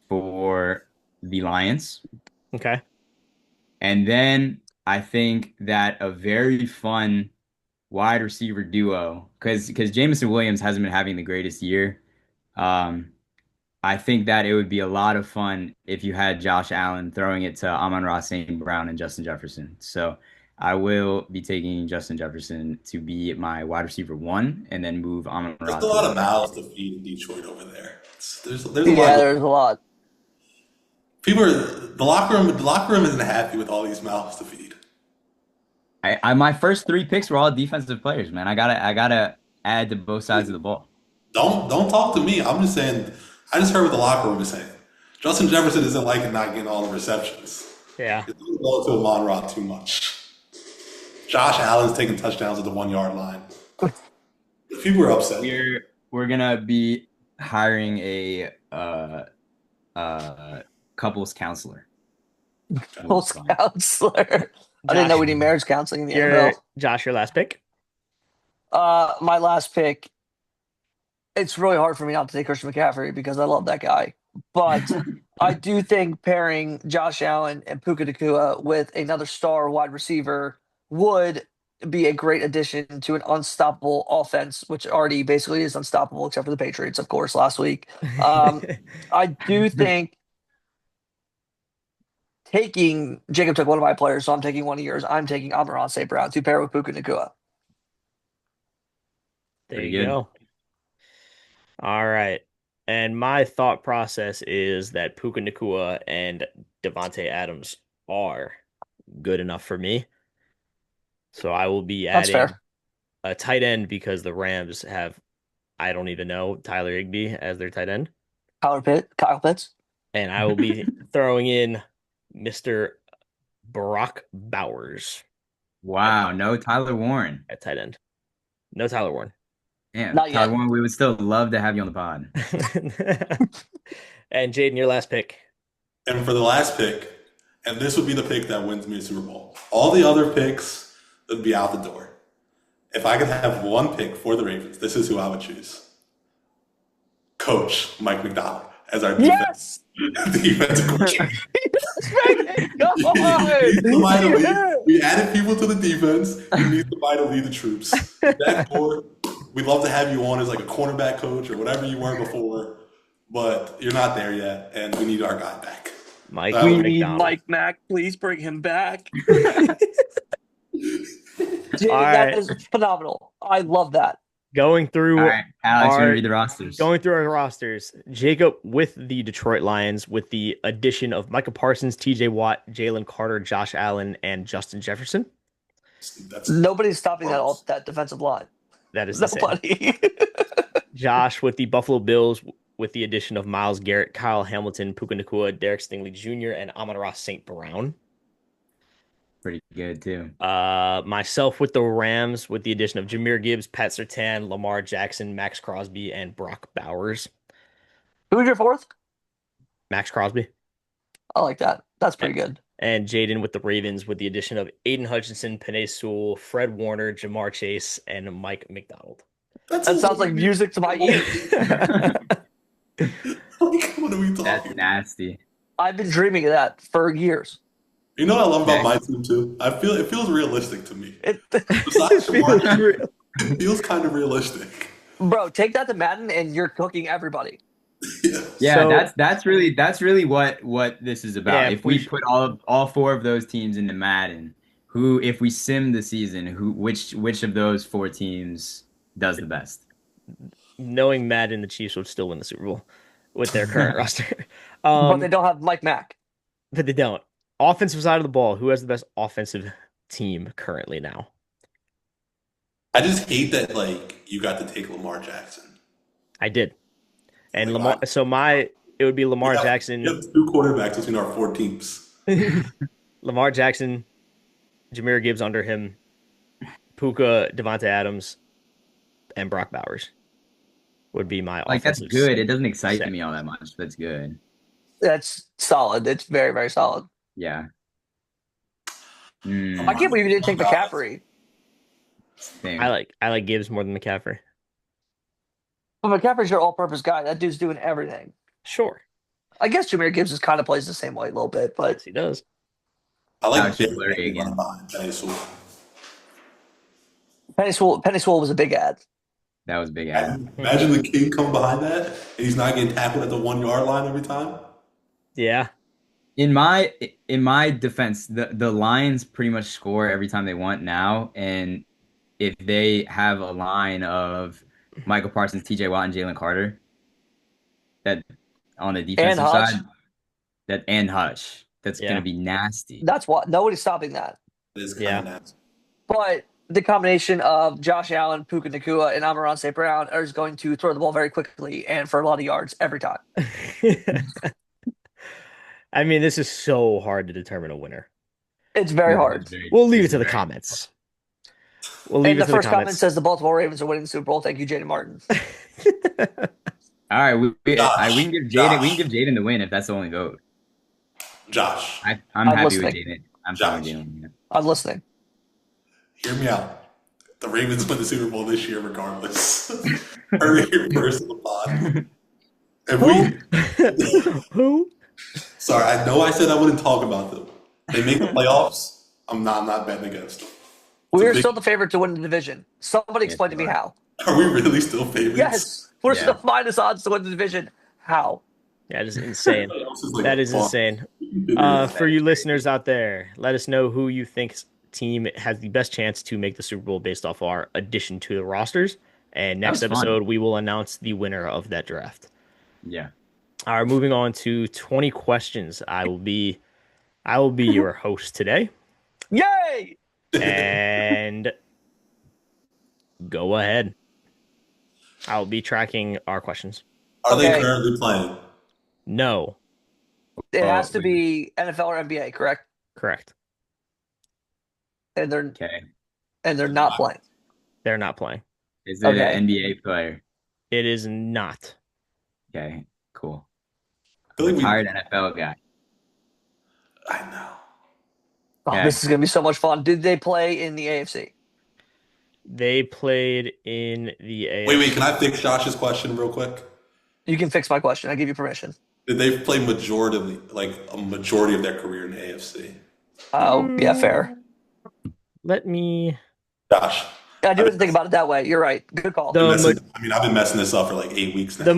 for the Lions. Okay. And then I think that a very fun wide receiver duo, because Jameson Williams hasn't been having the greatest year. Um, I think that it would be a lot of fun if you had Josh Allen throwing it to Amon-Ra St. Brown and Justin Jefferson. So I will be taking Justin Jefferson to be my wide receiver one, and then move There's Amon-Ra a to lot the of wide mouths to receiver. feed in Detroit over there. There's a Yeah, lot of there's a lot. people are the locker room isn't happy with all these mouths to feed. My first three picks were all defensive players, man. I gotta add to both sides of the ball. Don't talk to me. I'm just saying. I just heard what the locker room is saying. Justin Jefferson isn't liking not getting all the receptions. Yeah. It's going to Amon Ra too much. Josh Allen's taking touchdowns at the 1 yard line. People are upset. We're gonna be hiring a uh couples counselor. Will be Post fun. counselor. I didn't know Josh, we need marriage counseling in the your NFL. Josh, your last pick. My last pick. It's really hard for me not to take Christian McCaffrey because I love that guy. But I do think pairing Josh Allen and Puka Nacua with another star wide receiver would be a great addition to an unstoppable offense, which already basically is unstoppable, except for the Patriots, of course, last week. Um, I do think taking Jacob took one of my players, so I'm taking one of yours. I'm taking Amon St. Brown to pair with Puka Nacua. There Pretty you good. go. All right. And my thought process is that Puka Nacua and Devontae Adams are good enough for me. So I will be That's adding fair. a tight end because the Rams have, I don't even know, Tyler Higbee as their tight end. Kyle Pitts. And I will be throwing in Mr. Brock Bowers at, Wow, no Tyler Warren. at tight end. No Tyler Warren. Damn, Not Tyler yet. Warren, we would still love to have you on the pod. And Jaden, your last pick. And for the last pick, and this would be the pick that wins me a Super Bowl. All the other picks would be out the door. If I could have one pick for the Ravens, this is who I would choose. Coach Mike McDonald as our Yes! defensive coordinator. Yes, Megan! Come He on! needs somebody to lead. Yeah! We added people to the defense. He needs somebody to lead the troops. That core, we'd love to have you on as like a cornerback coach or whatever you were before, but you're not there yet, and we need our guy back. Mike That We would be need McDonald. Mike Mack. Please bring him back. All Jaden, that right. is phenomenal. I love that. Going All through right, Alex, you want to our read the rosters? going through our rosters. Jacob with the Detroit Lions with the addition of Micah Parsons, TJ Watt, Jalen Carter, Josh Allen, and Justin Jefferson. that's Nobody's stopping gross. that defensive line. That is insane. Nobody. Josh with the Buffalo Bills with the addition of Myles Garrett, Kyle Hamilton, Puka Nacua, Derek Stingley Jr., and Amon-Ra St. Brown. Pretty good too. Myself with the Rams with the addition of Jahmyr Gibbs, Pat Surtain, Lamar Jackson, Max Crosby, and Brock Bowers. Who's your fourth? Max Crosby. I like that. That's pretty good. And Jaden with the Ravens with the addition of Aiden Hutchinson, Penei Sewell, Fred Warner, Jamar Chase, and Mike McDonald. That's That sounds like music to my ears. Like, what are we That's talking? nasty. I've been dreaming of that for years. You know what I love about Okay. my team too? It feels realistic to me. It, Besides Feels Jamar, real. it feels kind of realistic. bro, take that to Madden and you're cooking everybody. Yeah. Yeah, So, that's really what this is yeah, about. if If we we put all four of those teams into Madden, who if we sim the season, which of those four teams does the best? knowing Madden, the Chiefs would still win the Super Bowl with their current roster. But they Um, don't have Mike Mack. but they don't. Offensive side of the ball, who has the best offensive team currently now? I just hate that like you got to take Lamar Jackson. I did. And Like, Lamar, so it would be we Lamar have, we Jackson, have two quarterbacks between our four teams. Lamar Jackson, Jahmyr Gibbs under him, Puka, Devontae Adams, and Brock Bowers would be my Like that's offensive good. It doesn't excite set. me all that much. That's good. That's solid. It's very, very solid. Yeah. I'm I Mm, can't believe you didn't take McCaffrey. same. I like Gibbs more than McCaffrey. But McCaffrey's your all-purpose guy. That dude's doing everything. Sure. I guess Jameer Gibbs is kind of plays the same way a little bit, but Yes, he does. I Now it's like just Big blurry Ben running again. behind Penei Sewell. Penny Sewell was a big ad. That was a big ad. And Hmm. imagine the king come behind that, and he's not getting tackled at the 1 yard line every time. Yeah. In my in my defense, the Lions pretty much score every time they want now, and if they have a line of Michael Parsons, TJ Watt, and Jalen Carter, that on the And defensive side, Hutch, that and Hutch, that's gonna Yeah. be nasty. that's what nobody's stopping that. It is kind Yeah. of nasty. But the combination of Josh Allen, Puka Nakua, and Amon St. Brown is going to throw the ball very quickly and for a lot of yards every time. I mean, this is so hard to determine a winner. It's very hard. We'll leave This it to is the very comments. We'll leave And it the to the first comment comments. says the Baltimore Ravens are winning the Super Bowl. Thank you, Jaden Martin. All right, we Josh, can give Jaden Josh, the win if that's the only vote. Josh, I'm I'm happy with listening. Jaden. I'm fine with Josh. Jaden. I'm listening. Hear me out. The Ravens win the Super Bowl this year, regardless. Heard it here first in the pod. If Who? Who? sorry, I know I said I wouldn't talk about them. They make the playoffs. I'm not betting against them. It's a We're big. still the favorite to win the division. Somebody Yes, explain to you me are. how. Are we really still favorites? Yes, we're Yeah. still minus odds to win the division. How? That is insane. Everyone else is like That is fun. insane. We can figure it out. For That is you listeners crazy. out there, let us know who you think's team has the best chance to make the Super Bowl based off our addition to the rosters. And That next was fun. episode, we will announce the winner of that draft. Yeah. All right, moving on to 20 questions. I will be your host today. Yay! And go ahead. I'll be tracking our questions. Are they Okay. currently playing? No, It has to Wait. be NFL or NBA, correct? correct. And they're Okay. not playing. They're not playing. Is it an Okay. NBA player? It is not. Okay. Cool. I feel like we. Retired NFL guy. I know. Oh, Okay. this is gonna be so much fun. Did they play in the AFC? They played in the AFC. Wait. Can I fix Josh's question real quick? You can fix my question. I give you permission. Did they play a majority of their career in the AFC? Oh, yeah, fair. Let me. Josh, I I've didn't been, think about it that way. You're right. Good call. The I've been messing this up for like 8 weeks now. the So.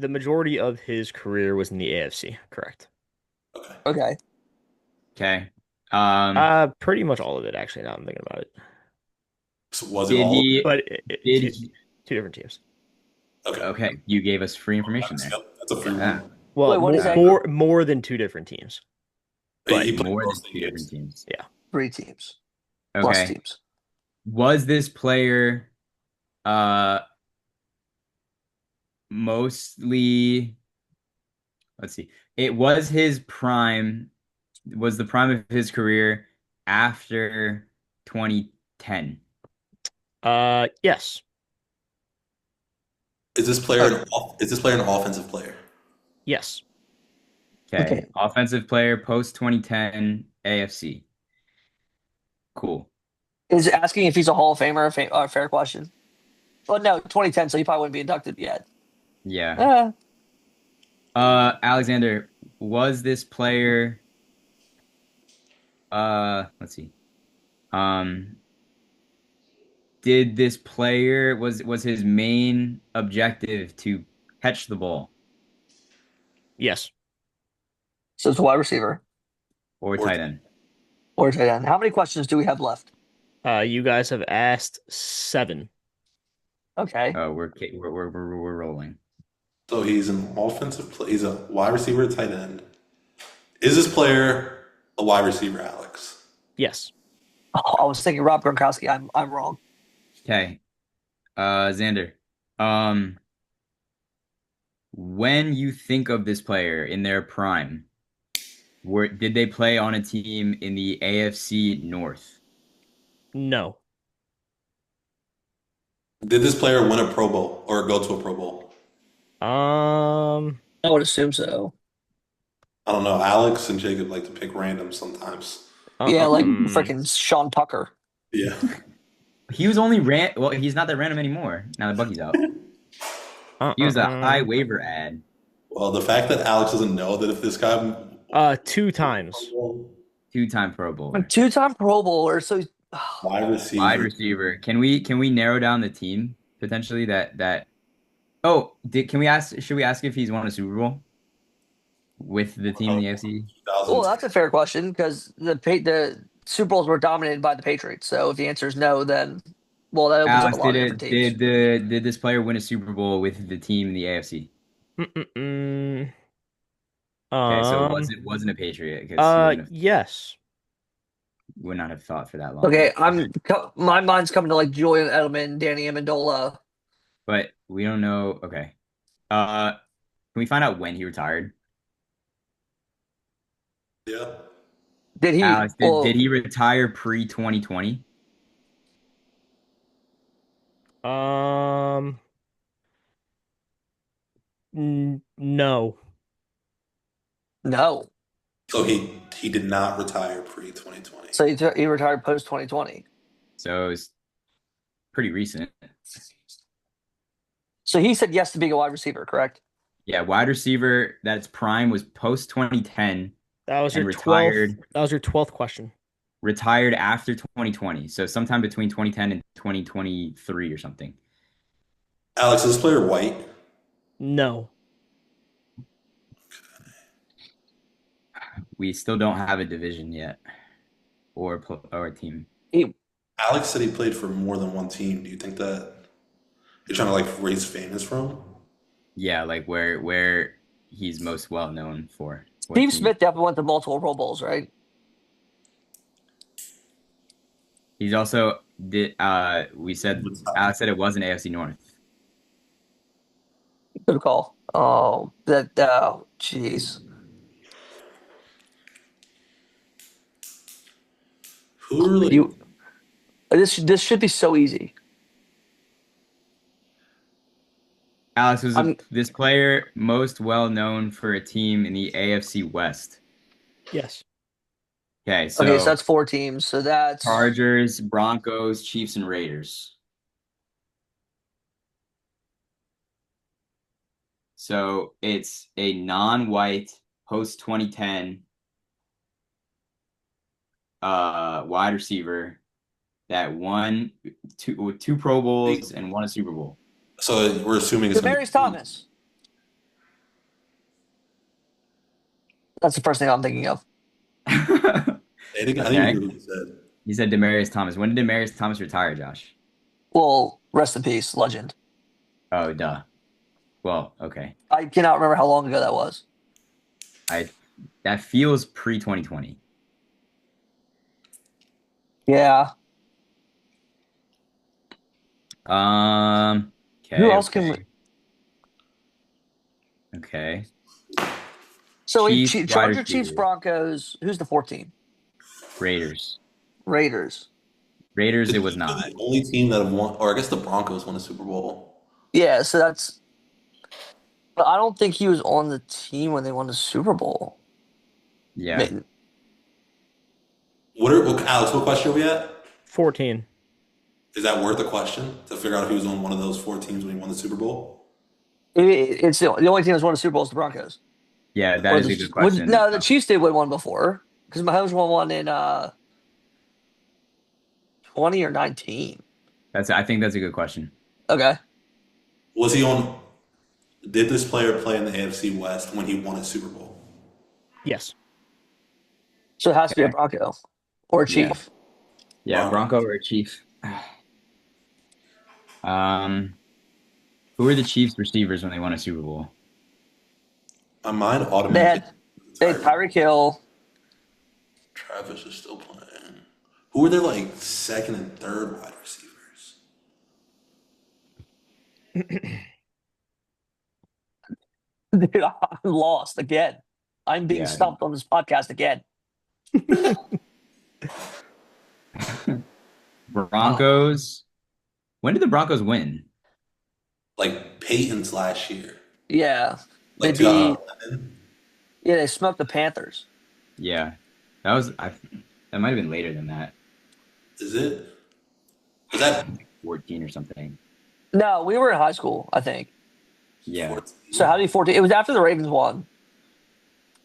majority of his career was in the AFC. Correct. Okay. Okay. Okay. Pretty much all of it actually. Now I'm thinking about it. So was it Did all? he? But Did two, he? two different teams. Okay. Okay. You gave us free information there. Yep, that's a free Yeah. one. Well, Wait, what is that? more than two different teams. But He played More than most of two the different games. teams. 3 teams. Plus Okay. teams. Was this player uh mostly, let's see. It was his prime, was the prime of his career after 2010. Yes, Is this player an offensive player? yes, Okay. Okay. Offensive player post 2010 AFC. Cool. Is asking if he's a Hall of Famer a fair question? Well, no, 2010, so he probably wouldn't be inducted yet. Yeah. Alexander, was this player let's see. Um did this player was his main objective to catch the ball yes. So it's a wide receiver or Or tight end? or tight end. How many questions do we have left? You guys have asked 7. Okay. Oh, we're rolling. so he's an offensive play. He's a wide receiver, tight end. Is this player a wide receiver, Alex? Yes. Oh, I was thinking Rob Gronkowski. I'm wrong. Okay. Xander. When you think of this player in their prime, did they play on a team in the AFC North? No. Did this player win a Pro Bowl or go to a Pro Bowl? Um, I would assume so. I don't know. Alex and Jacob like to pick random sometimes. Yeah, like Um, freaking Sean Tucker. Yeah. He was only well, he's not that random anymore. Now that Bucky's out. He was a high uh, waiver ad. Well, the fact that Alex doesn't know that if this guy 2 times. Two-time Pro A Bowler. two-time Pro Bowler. So wide Wide receiver. receiver. Can we narrow down the team potentially that oh, can we ask should we ask if he's won a Super Bowl with the team in the AFC? well, 2010. that's a fair question because the Super Bowls were dominated by the Patriots. So if the answer is no, then well, that opens up a Alex, lot of different teams. did this player win a Super Bowl with the team in the AFC? Mm-mm-mm. Okay, so Um, wasn't a Patriot because he yes. would not have thought for that long. Okay, my mind's coming to like Julian Edelman, Danny Amendola. But we don't know. Okay. Can we find out when he retired? Yeah. Did he? Alex, did Well, he retire pre 2020? Um, no. no. So he did not retire pre 2020. So he retired post 2020. So it's pretty recent. So he said yes to being a wide receiver, correct? Yeah, wide receiver that's prime was post 2010 That was your and 12th. That was your 12th question. retired after 2020. So sometime between 2010 and 2023 or something. Alex, is this player white? No. We still don't have a division yet or a team. He, Alex said he played for more than one team. Do you think that you're trying to like raise famous from? Yeah, like where he's most well known for what Steve team. Smith definitely went to multiple Pro Bowls, right? He's also did we said Alex said it wasn't AFC North. Good call. Oh, that. Jeez. Who are like You. This should be so easy. Alex was I'm this player most well known for a team in the AFC West. Yes. Okay, okay. So so that's four teams. So that's Chargers, Broncos, Chiefs, and Raiders. So it's a non-white post 2010 wide receiver that won two Pro Bowls and won a Super Bowl. so we're assuming it's gonna Demarius be Thomas. That's the first thing I'm thinking of. I didn't Okay. hear what you said. You said Demarius Thomas. When did Demarius Thomas retire, Josh? Well, rest in peace, legend. Oh, duh. Well, okay. I cannot remember how long ago that was. I that feels pre 2020. Yeah. Who Okay, else can? okay. Okay. So Chiefs wide Charger, Chiefs, receiver. Broncos. Who's the fourth team? Raiders. Raiders. Raiders, The it was Chiefs are not. the only team that have won, or I guess the Broncos won a Super Bowl. Yeah. So that's. But I don't think he was on the team when they won the Super Bowl. Yeah. Alex? What question are we at? 14. Is that worth a question to figure out if he was on one of those four teams when he won the Super Bowl? It's the only team that's won a Super Bowl is the Broncos. Yeah, that Or is the a good question. no, the Chiefs did win one before because Mahomes won one in 20 or 19. I think that's a good question. Okay. Was he on? Did this player play in the AFC West when he won a Super Bowl? Yes. So it has to be a Okay. Bronco or a Yeah. Chief. Yeah, Broncos. Bronco or Chief. Um, who were the Chiefs receivers when they won a Super Bowl? My mind They automatically. had they had Tyreek Hill. Travis is still playing. Who were their like second and third wide receivers? Dude, I'm lost again. I'm being Yeah. stumped on this podcast again. Oh, Broncos. When did the Broncos win? Like Peyton's last year. yeah. They Like beat 2011. yeah, they smoked the Panthers. Yeah, that was I. That might have been later than that, Is it? Was that 14 or something. No, we were in high school, I think. Yeah, So 14? how do you 14? It was after the Ravens won.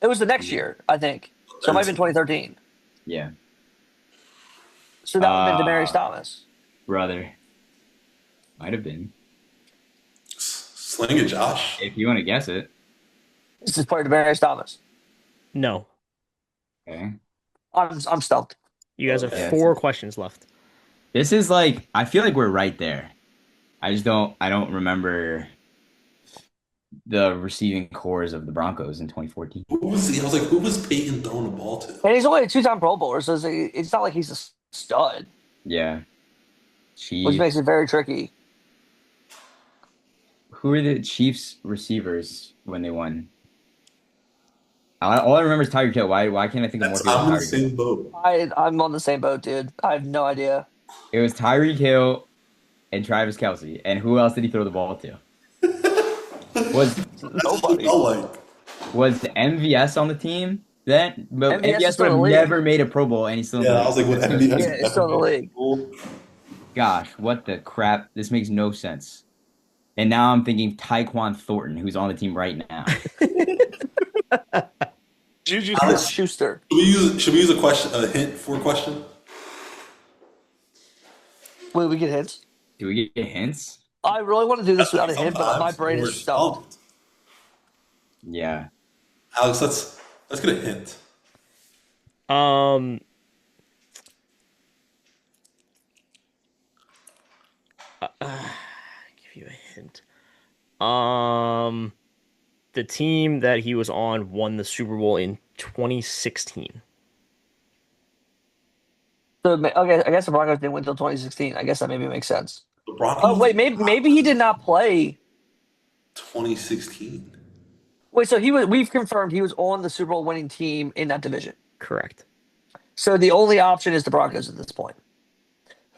It was the next yeah, year, I think. So it might have been 13. 2013. yeah. So that would have been Demarius Uh, Thomas. brother, might have been Sling it, Josh. if you want to guess it. This is player Demarius Thomas. No. Okay. I'm stumped. You guys have Okay. Yeah, four questions left. this is like I feel like we're right there. I don't remember the receiving cores of the Broncos in 2014. Who was he? I was like, who was Peyton throwing the ball to? And he's only a two-time Pro Bowler, so it's not like he's a stud, Yeah. which makes Chiefs. it very tricky. Who are the Chiefs receivers when they won? All I remember is Tyreek Hill. Why can't I think of more That's, people than I'm in the Tyreek Hill? same boat. I'm on the same boat, dude. I have no idea. It was Tyreek Hill and Travis Kelce. And who else did he throw the ball to? Was That's what it Nobody. felt like. was the MVS on the team then? But MVS is MVS would still in have the league. never made a Pro Bowl and he's still in the Yeah, I was league. like, what That's so MVS Yeah, stupid. it's ever still in the made a league. goal? Gosh, what the crap? This makes no sense. And now I'm thinking Tyquan Thornton, who's on the team right now. Juju Alex, Smith-Schuster. should we use a hint for a question? Wait, we get hints. Do we get hints? I really want to do this without a hint, but my Sometimes brain when we're is stumped. stumped. Yeah. Alex, let's get a hint. Um, give you a hint. Um, the team that he was on won the Super Bowl in 2016. So okay, I guess the Broncos didn't win until 2016. I guess that maybe makes sense. The Oh Broncos wait, maybe he did not play. 2016. Wait, so he was. We've confirmed he was on the Super Bowl winning team in that division. Correct. So the only option is the Broncos at this point.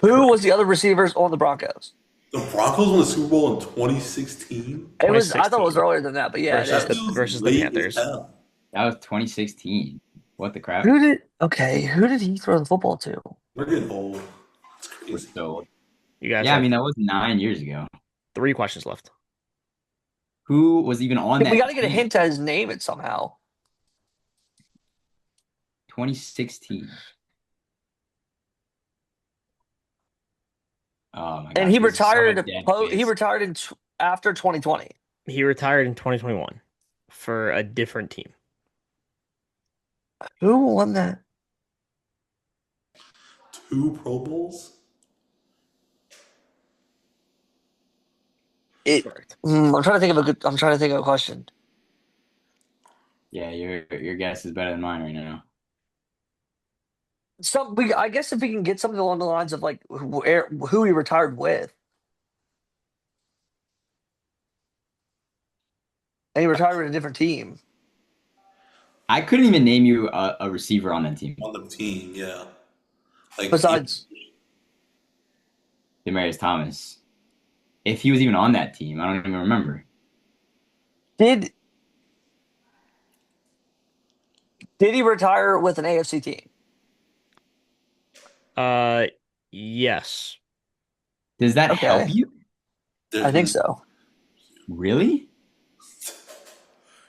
Who was Correct. the other receivers on the Broncos? The Broncos won the Super Bowl in 2016. It was. I thought it was 2016 earlier than that, but yeah, it versus That the is. feels versus the late as Panthers. hell. That was 2016. What the crap? Who did? Okay, who did he throw the football to? We're getting old. That's We're crazy. so You guys Yeah, I have mean that was 9 years ago. three questions left. Who was even on We got that to get a team? hint to his name it somehow. 2016. Oh my And gosh, he this is so a retired. dead He space. retired after 2020. He retired in 2021 for a different team. Who won that? 2 Pro Bowls? Correct. I'm trying to think of a good. I'm trying to think of a question. Yeah, your guess is better than mine right now. I guess if we can get something along the lines of like who he retired with, and he retired with a different team. I couldn't even name you a receiver on that team. On the team, yeah. Like, Besides, Demarius Thomas. If he was even on that team, I don't even remember. did did he retire with an AFC team? Uh, yes. Does that help Okay, you? I think there's, so. Really?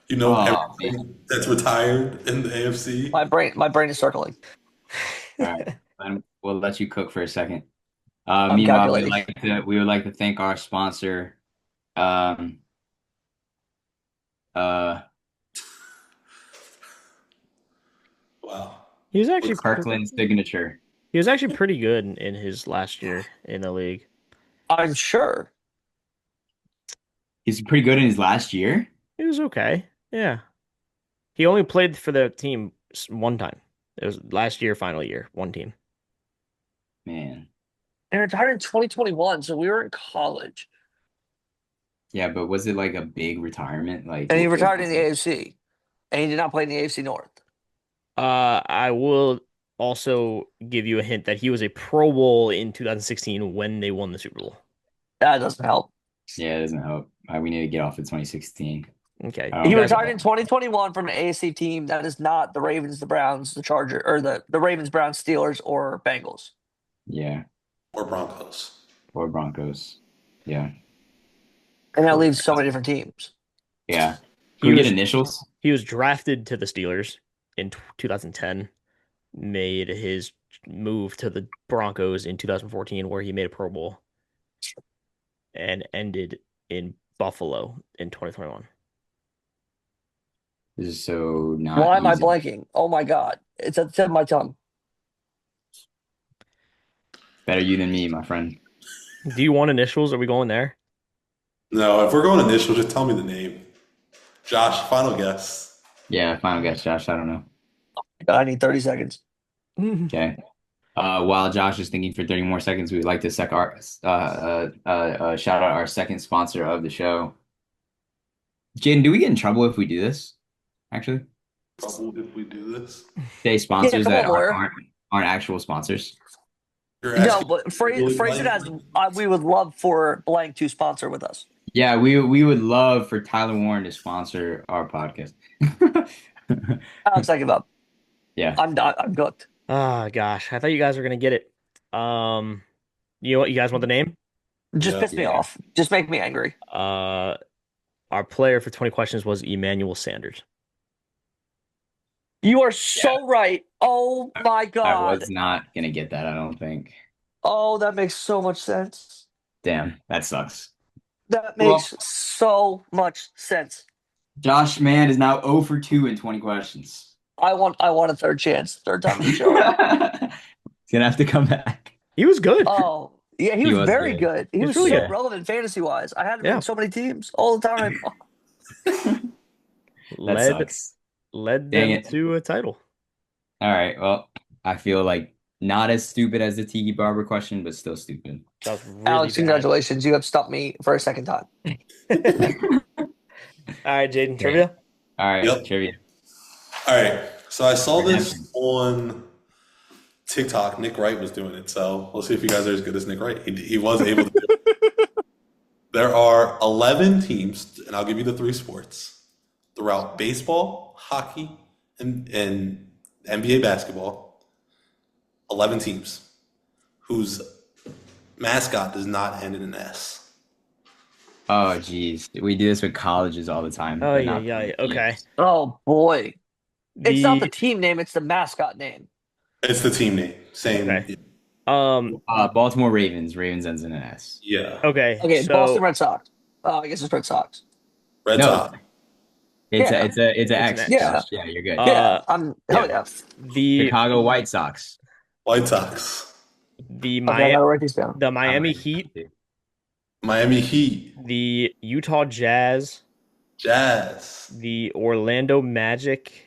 you know, Oh everything man. that's retired in the AFC. My brain is circling. All right. We'll let you cook for a second. I'm Meanwhile, calculating. we would like to thank our sponsor, um, uh, Wow. He was actually Kirkland Signature. he was actually pretty good in his last year in the league. I'm sure. He's pretty good in his last year. He was okay. Yeah. He only played for the team one time. It was last year, final year, one team. Man. And he retired in 2021, so we were in college, Yeah, but was it like a big retirement? Like, and he it was retired in the AFC, and he did not play in the AFC North. I will also give you a hint that he was a Pro Bowl in 2016 when they won the Super Bowl. That doesn't help. yeah, it doesn't help. We need to get off of 2016. Okay. I don't He know. You guys, retired in 2021 from an AFC team that is not the Ravens, the Browns, the Charger, or the Ravens, Browns, Steelers, or Bengals. Yeah, Or Broncos. or Broncos. Yeah, And that leaves so Correct. many different teams. yeah. Can he we get was initials? he was drafted to the Steelers in 2010, made his move to the Broncos in 2014, where he made a Pro Bowl, and ended in Buffalo in 2021. This is so not Why am I easy. blanking? Oh my God. It's at the tip of my tongue. Better you than me, my friend. Do you want initials? Are we going there? No, if we're going initial, just tell me the name. Josh, final guess. Yeah, final guess, Josh. I don't know. I need 30 seconds. Okay. While Josh is thinking for 30 more seconds, we would like to shout out our second sponsor of the show. Jaden, do we get in trouble if we do this? Actually, Trouble if we do this. say Yeah, sponsors come that on, lawyer. aren't actual sponsors. You're No, asking but legally phrase it as blindly? we would love for blank to sponsor with us. Yeah, we would love for Tyler Warren to sponsor our podcast. Alex, I give up. Yeah. I'm not. I'm cooked. Oh gosh, I thought you guys were gonna get it. You guys want the name? Just Yeah. piss me Yeah. off. Just make me angry. Our player for 20 questions was Emmanuel Sanders. You are so right. Oh my I God. was not gonna get that, I don't think. Oh, that makes so much sense. Damn, that sucks. That Well, makes so much sense. Josh Mann is now 0 for 2 in 20 questions. I want a third chance. Third time in the He's show. gonna have to come back. He was good. Oh, yeah, he He was was very good. good. He He was was really so good. relevant fantasy wise. I had him Yeah. in so many teams all the time. That Led sucks. led Dang them it. to a title. All right. Well, I feel like not as stupid as the Tiki Barber question, but still stupid. That was really Alex, bad. congratulations. You have stumped me for a second time. All right, Jaden, Okay. trivia. All right, Yep. trivia. All right. So I saw this Redemption. on TikTok. Nick Wright was doing it. So we'll see if you guys are as good as Nick Wright. He was able to do it. There are 11 teams, and I'll give you the three sports throughout baseball, hockey, and NBA basketball. 11 teams whose mascot does not end in an S. Oh, geez. We do this with colleges all the time. Oh but yeah, not yeah. for Okay. teams. Oh boy. It's not the The team name, it's the mascot name. It's the team name. Same. Okay. um Baltimore Ravens. Ravens ends in an S. Yeah. okay. Okay, Boston So Red Sox. Oh, I guess it's Red Sox. Red No, Sox. Yeah. it's an It's an X. X. Yeah. Josh. Yeah, you're good. Yeah. I'm hell Yeah. yeah. the Chicago White Sox. White Sox. the Okay, I Miami gotta write these down. the Miami Heat, Miami Heat. the Utah Jazz, Jazz. the Orlando Magic,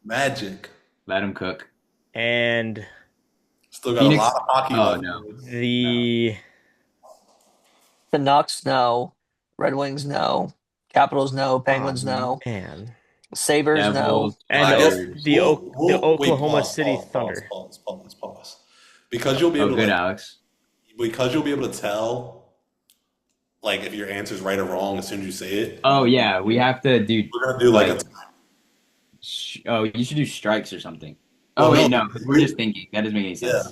Magic. Let him cook. and Still got Phoenix. a lot of hockey Oh, left. no. the Canucks, no. Red Wings, no. Capitals, no. Penguins, no. man, Sabres, no. Devils. and I guess Flyers. the wait, Oklahoma pause, City pause, Thunder. pause. Because you'll be Oh, able good, to Alex. because you'll be able to tell like if your answer's right or wrong as soon as you say it. Oh, yeah. We have to do. We're gonna do like a Oh, you should do strikes or something. Well, Oh, wait, no. no. 'Cause we're just thinking. That doesn't make any sense. Yeah.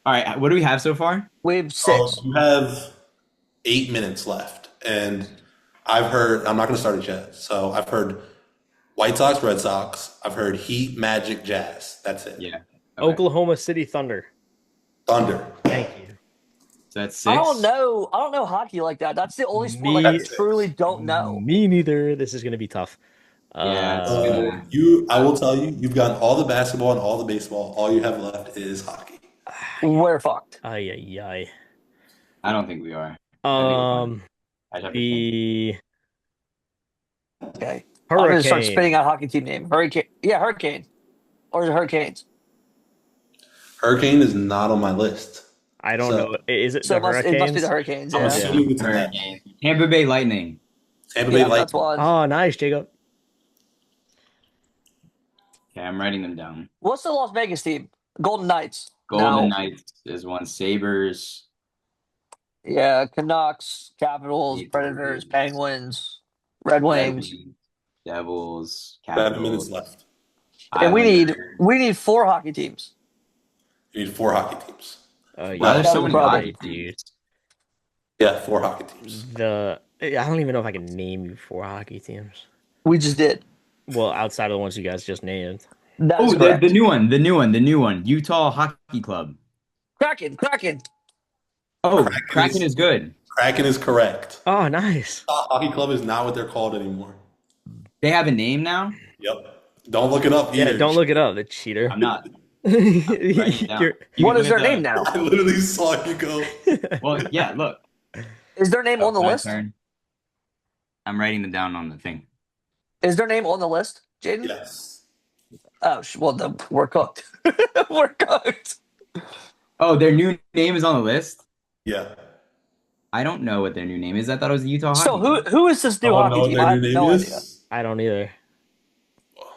All right. What do we have so far? We have 6. You have 8 minutes left, and I've heard. I'm not going to start it yet. So I've heard White Sox, Red Sox. I've heard Heat, Magic, Jazz. That's it. Yeah. Okay. Oklahoma City Thunder. Thunder. Thank you. So that's 6. I don't know. I don't know hockey like that. That's the only sport like I Me- truly don't know. Me neither. This is gonna be tough. Yeah, it's Uh, gonna- I will tell you, you've gotten all the basketball and all the baseball. All you have left is hockey. We're fucked. ay, ay, ay. I don't think we are. I just have to think. The Okay. I'm gonna start Hurricane. spitting out hockey team name. Hurricane. Yeah, Hurricane. Or is it Hurricanes? Hurricane is not on my list. I don't So- know. Is it So the it must be Hurricanes? the Hurricanes. I'm Yeah. assuming it's in that. Hurricane. Tampa Bay Lightning. Tampa Bay Yeah, Lightning. that's one. Oh, nice, Jacob. Okay, I'm writing them down. What's the Las Vegas team? Golden Knights. Golden No. Knights is one. Sabres. Yeah, Canucks, Capitals, Sabres. Predators, Penguins, Red Red Wings. Wings. Devils, 7 minutes Capitals, left. And we need Islanders. we need 4 hockey teams. You need 4 hockey teams. Wow, Well, there's so That's the many problem. hockey dude. teams. yeah, 4 hockey teams. I don't even know if I can name you 4 hockey teams. We just did. Well, outside of the ones you guys just named. That is Oh, the correct. new one, Utah Hockey Club. Kraken. Oh, Kraken Kraken is is good. Kraken is correct. Oh, nice. Hockey Club is not what they're called anymore. They have a name now. Yep. Don't look it up Yeah, either. don't look it up, the cheater. I'm not. I'm writing it down. You're You What can is look their at name the. now? I literally saw you go. Well, yeah. Look. Is their name Oh, on the my list? turn. I'm writing them down on the thing. Is their name on the list, Jaden? Yes. Oh, well, then we're cooked. We're cooked. Oh, their new name is on the list. Yeah. I don't know what their new name is. I thought it was the Utah So Hockey Club. who is this new Someone hockey know what team? their I new have name no idea. is? I don't either.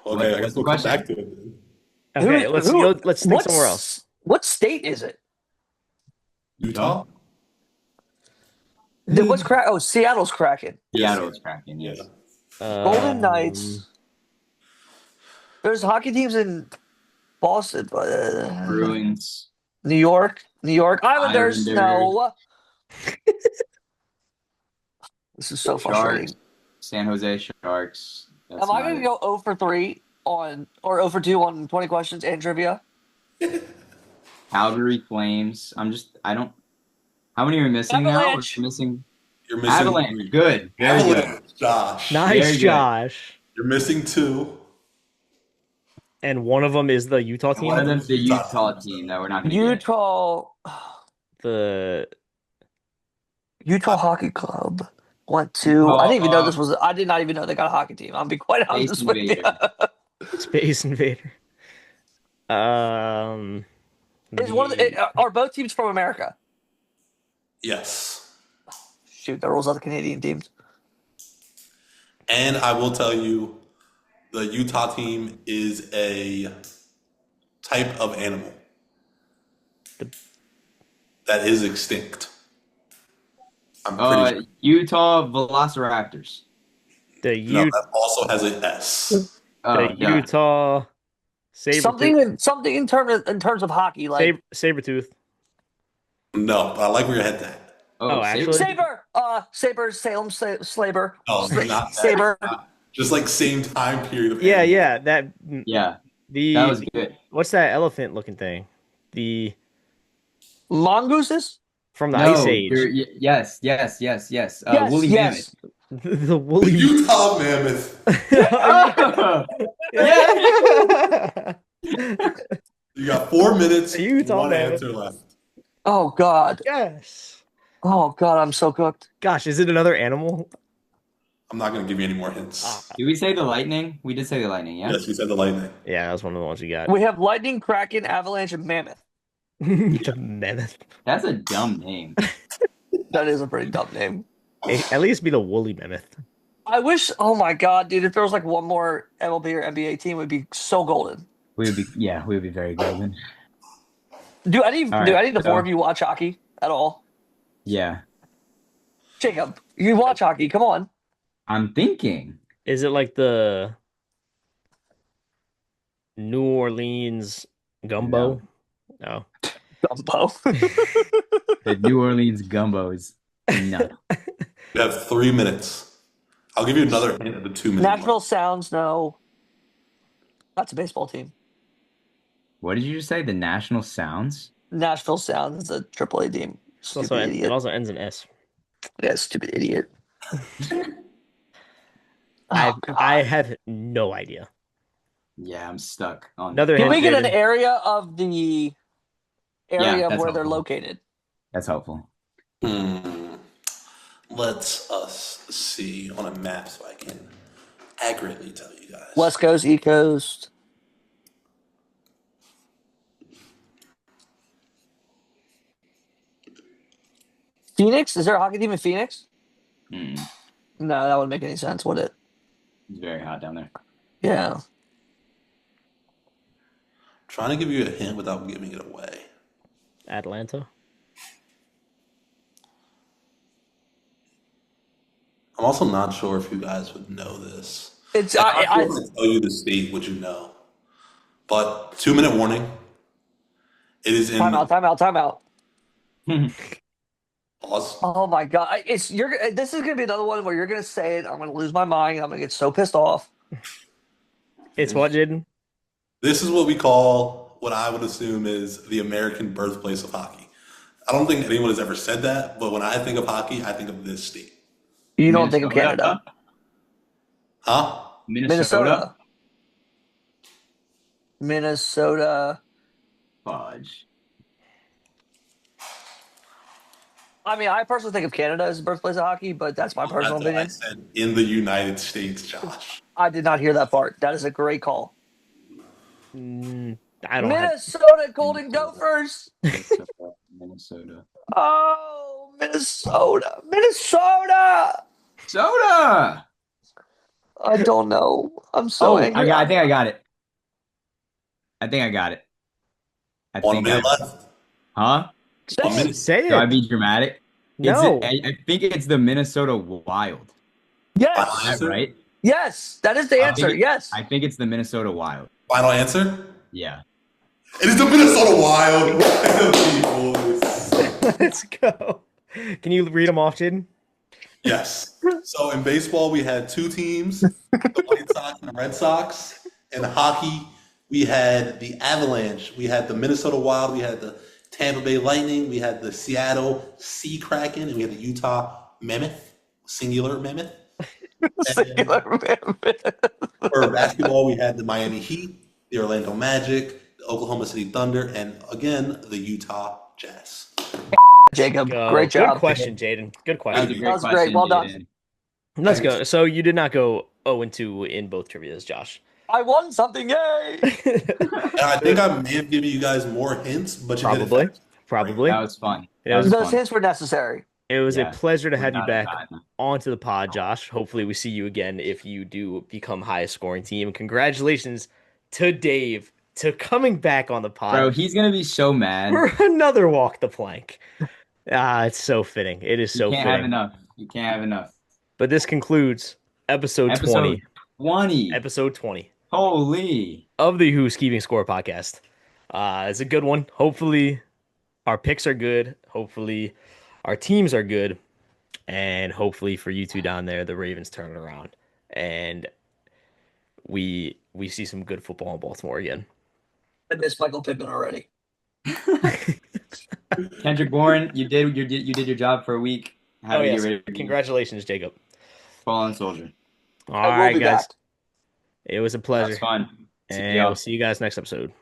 Okay, I What's guess the we'll come back question? to it then. Okay, let's think somewhere else. What state is it? Utah? What's crack? Oh, Seattle's Kraken. Seattle is Kraken. Yeah. Yes. Golden Um, Knights. There's hockey teams in Boston, but Bruins, New York, Islanders. Islanders, No, this is so Sharks, frustrating. San Jose Sharks. That's Am I not going to it. go 0 for 3 on or 0 for 2 on 20 questions and trivia? Calgary Flames. I don't. How many are we missing now? Avalanche. We're missing You're missing Avalanche. three. Good. Very good. Avalanche, Josh. nice, Very good. Josh. You're missing two. And one of them is the Utah And one of team. them's the Utah Utah team. team that we're not going to get. Utah The Hockey Club went to. I didn't even know this was. I did not even know they got a hockey team. I'll be quite Space honest with you. Invader. Space Invader. Um, Is one of are both teams from America? Yes. Shoot, there was other Canadian teams. And I will tell you, the Utah team is a type of animal The- that is extinct. I'm pretty sure. Utah Velociraptors. the No, U that also has an S. the Yeah. Utah Something in terms of hockey, like Sabretooth. No, but I like where your head's at. Oh, actually? Saber, Salem, Slaber, No, not that. Saber. Just like same time period of Yeah, animal. yeah. That Yeah, the that was good. what's that elephant looking thing? The Mongooses? from the No, Ice Age. yes. Yes, Woolly yes. The The woolly. Utah Mammoth. Mammoth. Yeah. You got 4 minutes, The Utah one Mammoth. answer left. Oh God. Yes. Oh God, I'm so cooked. Gosh, is it another animal? I'm not going to give you any more hints. Did we say the Lightning? We did say the Lightning, yeah? Yes, we said the lightning. Yeah, that's one of the ones you got. We have Lightning, Kraken, Avalanche, and Mammoth. The mammoth. That's a dumb name. That is a pretty dumb name. At least be the woolly mammoth. I wish. Oh my God, dude! If there was like one more MLB or NBA team, it would be so golden. We would be very golden. Do any All do right, any of the so- four of you watch hockey at all? Yeah. Jacob, you watch hockey? Come on. I'm thinking. Is it like the New Orleans gumbo? No. Gumbo. The New Orleans Gumbos. No. You have 3 minutes. I'll give you another hint at the 2 minute Nashville mark. Sounds. No, that's a baseball team. What did you just say? The National Sounds? Nashville Sounds is a AAA team. It Stupid also, it idiot. also ends in S. Yeah, stupid idiot. I Oh, God. I have no idea. Yeah, I'm stuck on Another Can hint, we get an Jaden. area of the area of that's where they're helpful. located? That's helpful. Let's us see on a map so I can accurately tell you guys. West Coast, East Coast. Phoenix? Is there a hockey team in Phoenix? Mm, No, that wouldn't make any sense, would it? it's very hot down there. Yeah. Trying to give you a hint without giving it away. Atlanta. I'm also not sure if you guys would know this. It's And I'm sure I if I tell you the state, would you know? But 2 minute warning. It is timeout, in timeout, timeout. pause. Oh my god! It's you're. This is gonna be another one where you're gonna say it. I'm gonna lose my mind. I'm gonna get so pissed off. It's what, Jaden? This is what we call what I would assume is the American birthplace of hockey. I don't think anyone has ever said that, but when I think of hockey, I think of this state. You don't think of Minnesota. Canada, Huh? Minnesota. Minnesota, Minnesota. Fudge. I mean, I personally think of Canada as the birthplace of hockey, but that's my personal I opinion. said in the United States, Josh. I did not hear that part. That is a great call. Mm, I don't have. Minnesota Golden Minnesota. Gophers. Minnesota. Minnesota. Oh, Minnesota, Minnesota. Soda. I don't know. I'm so Oh, angry. I think I got it. I think I got it. I One think I. minute left. Huh? Say 1 minute. it. Say Do I it. be dramatic? It's it. No. I think it's the Minnesota Wild. Final Is Yes, that answer? right? yes, that is the I think answer. Yes. I think it's the Minnesota Wild. Final answer? Yeah. It is the Minnesota Wild. Boys. Let's go. Can you read them off, Jaden? Yes. So in baseball, we had two teams, the White Sox and the Red Sox. In hockey, we had the Avalanche. We had the Minnesota Wild. We had the Tampa Bay Lightning. We had the Seattle Sea Kraken. And we had the Utah Mammoth, singular Mammoth. And Singular man. for basketball, we had the Miami Heat, the Orlando Magic, the Oklahoma City Thunder, and again, the Utah Jazz. Jacob, Go. great Good job. question, Jaden. Good That was a question. great was great. question, Well done. Jaden. Let's go. So you did not go 0 and 2 in both trivias, Josh. I won something. Yay. And I think I may have given you guys more hints, but you did it Probably. fast. Probably. That was fun. It That was was Those fun. hints were necessary. It was a Yeah. pleasure to Would have you not have back gotten. onto the pod, Josh. Hopefully, we see you again if you do become highest scoring team. Congratulations to Dave to coming back on the Bro, pod he's gonna be so mad. for another walk the plank. Ah, it's so fitting. It is You so can't have fitting. enough. You can't have enough. But this concludes episode Episode 20. 20. Episode 20 Holy. of the Who's Keeping Score podcast. It's a good one. Hopefully, our picks are good. Hopefully, our teams are good. And hopefully for you two down there, the Ravens turn it around and we see some good football in Baltimore again. I miss Michael Pittman already. Kendrick Bourne, you did your job for a week. How Oh to get yes, ready to congratulations, Jacob. fallen soldier. All I will right, be guys, back. it was a That pleasure, was fun. See and we'll y'all. see you guys next episode.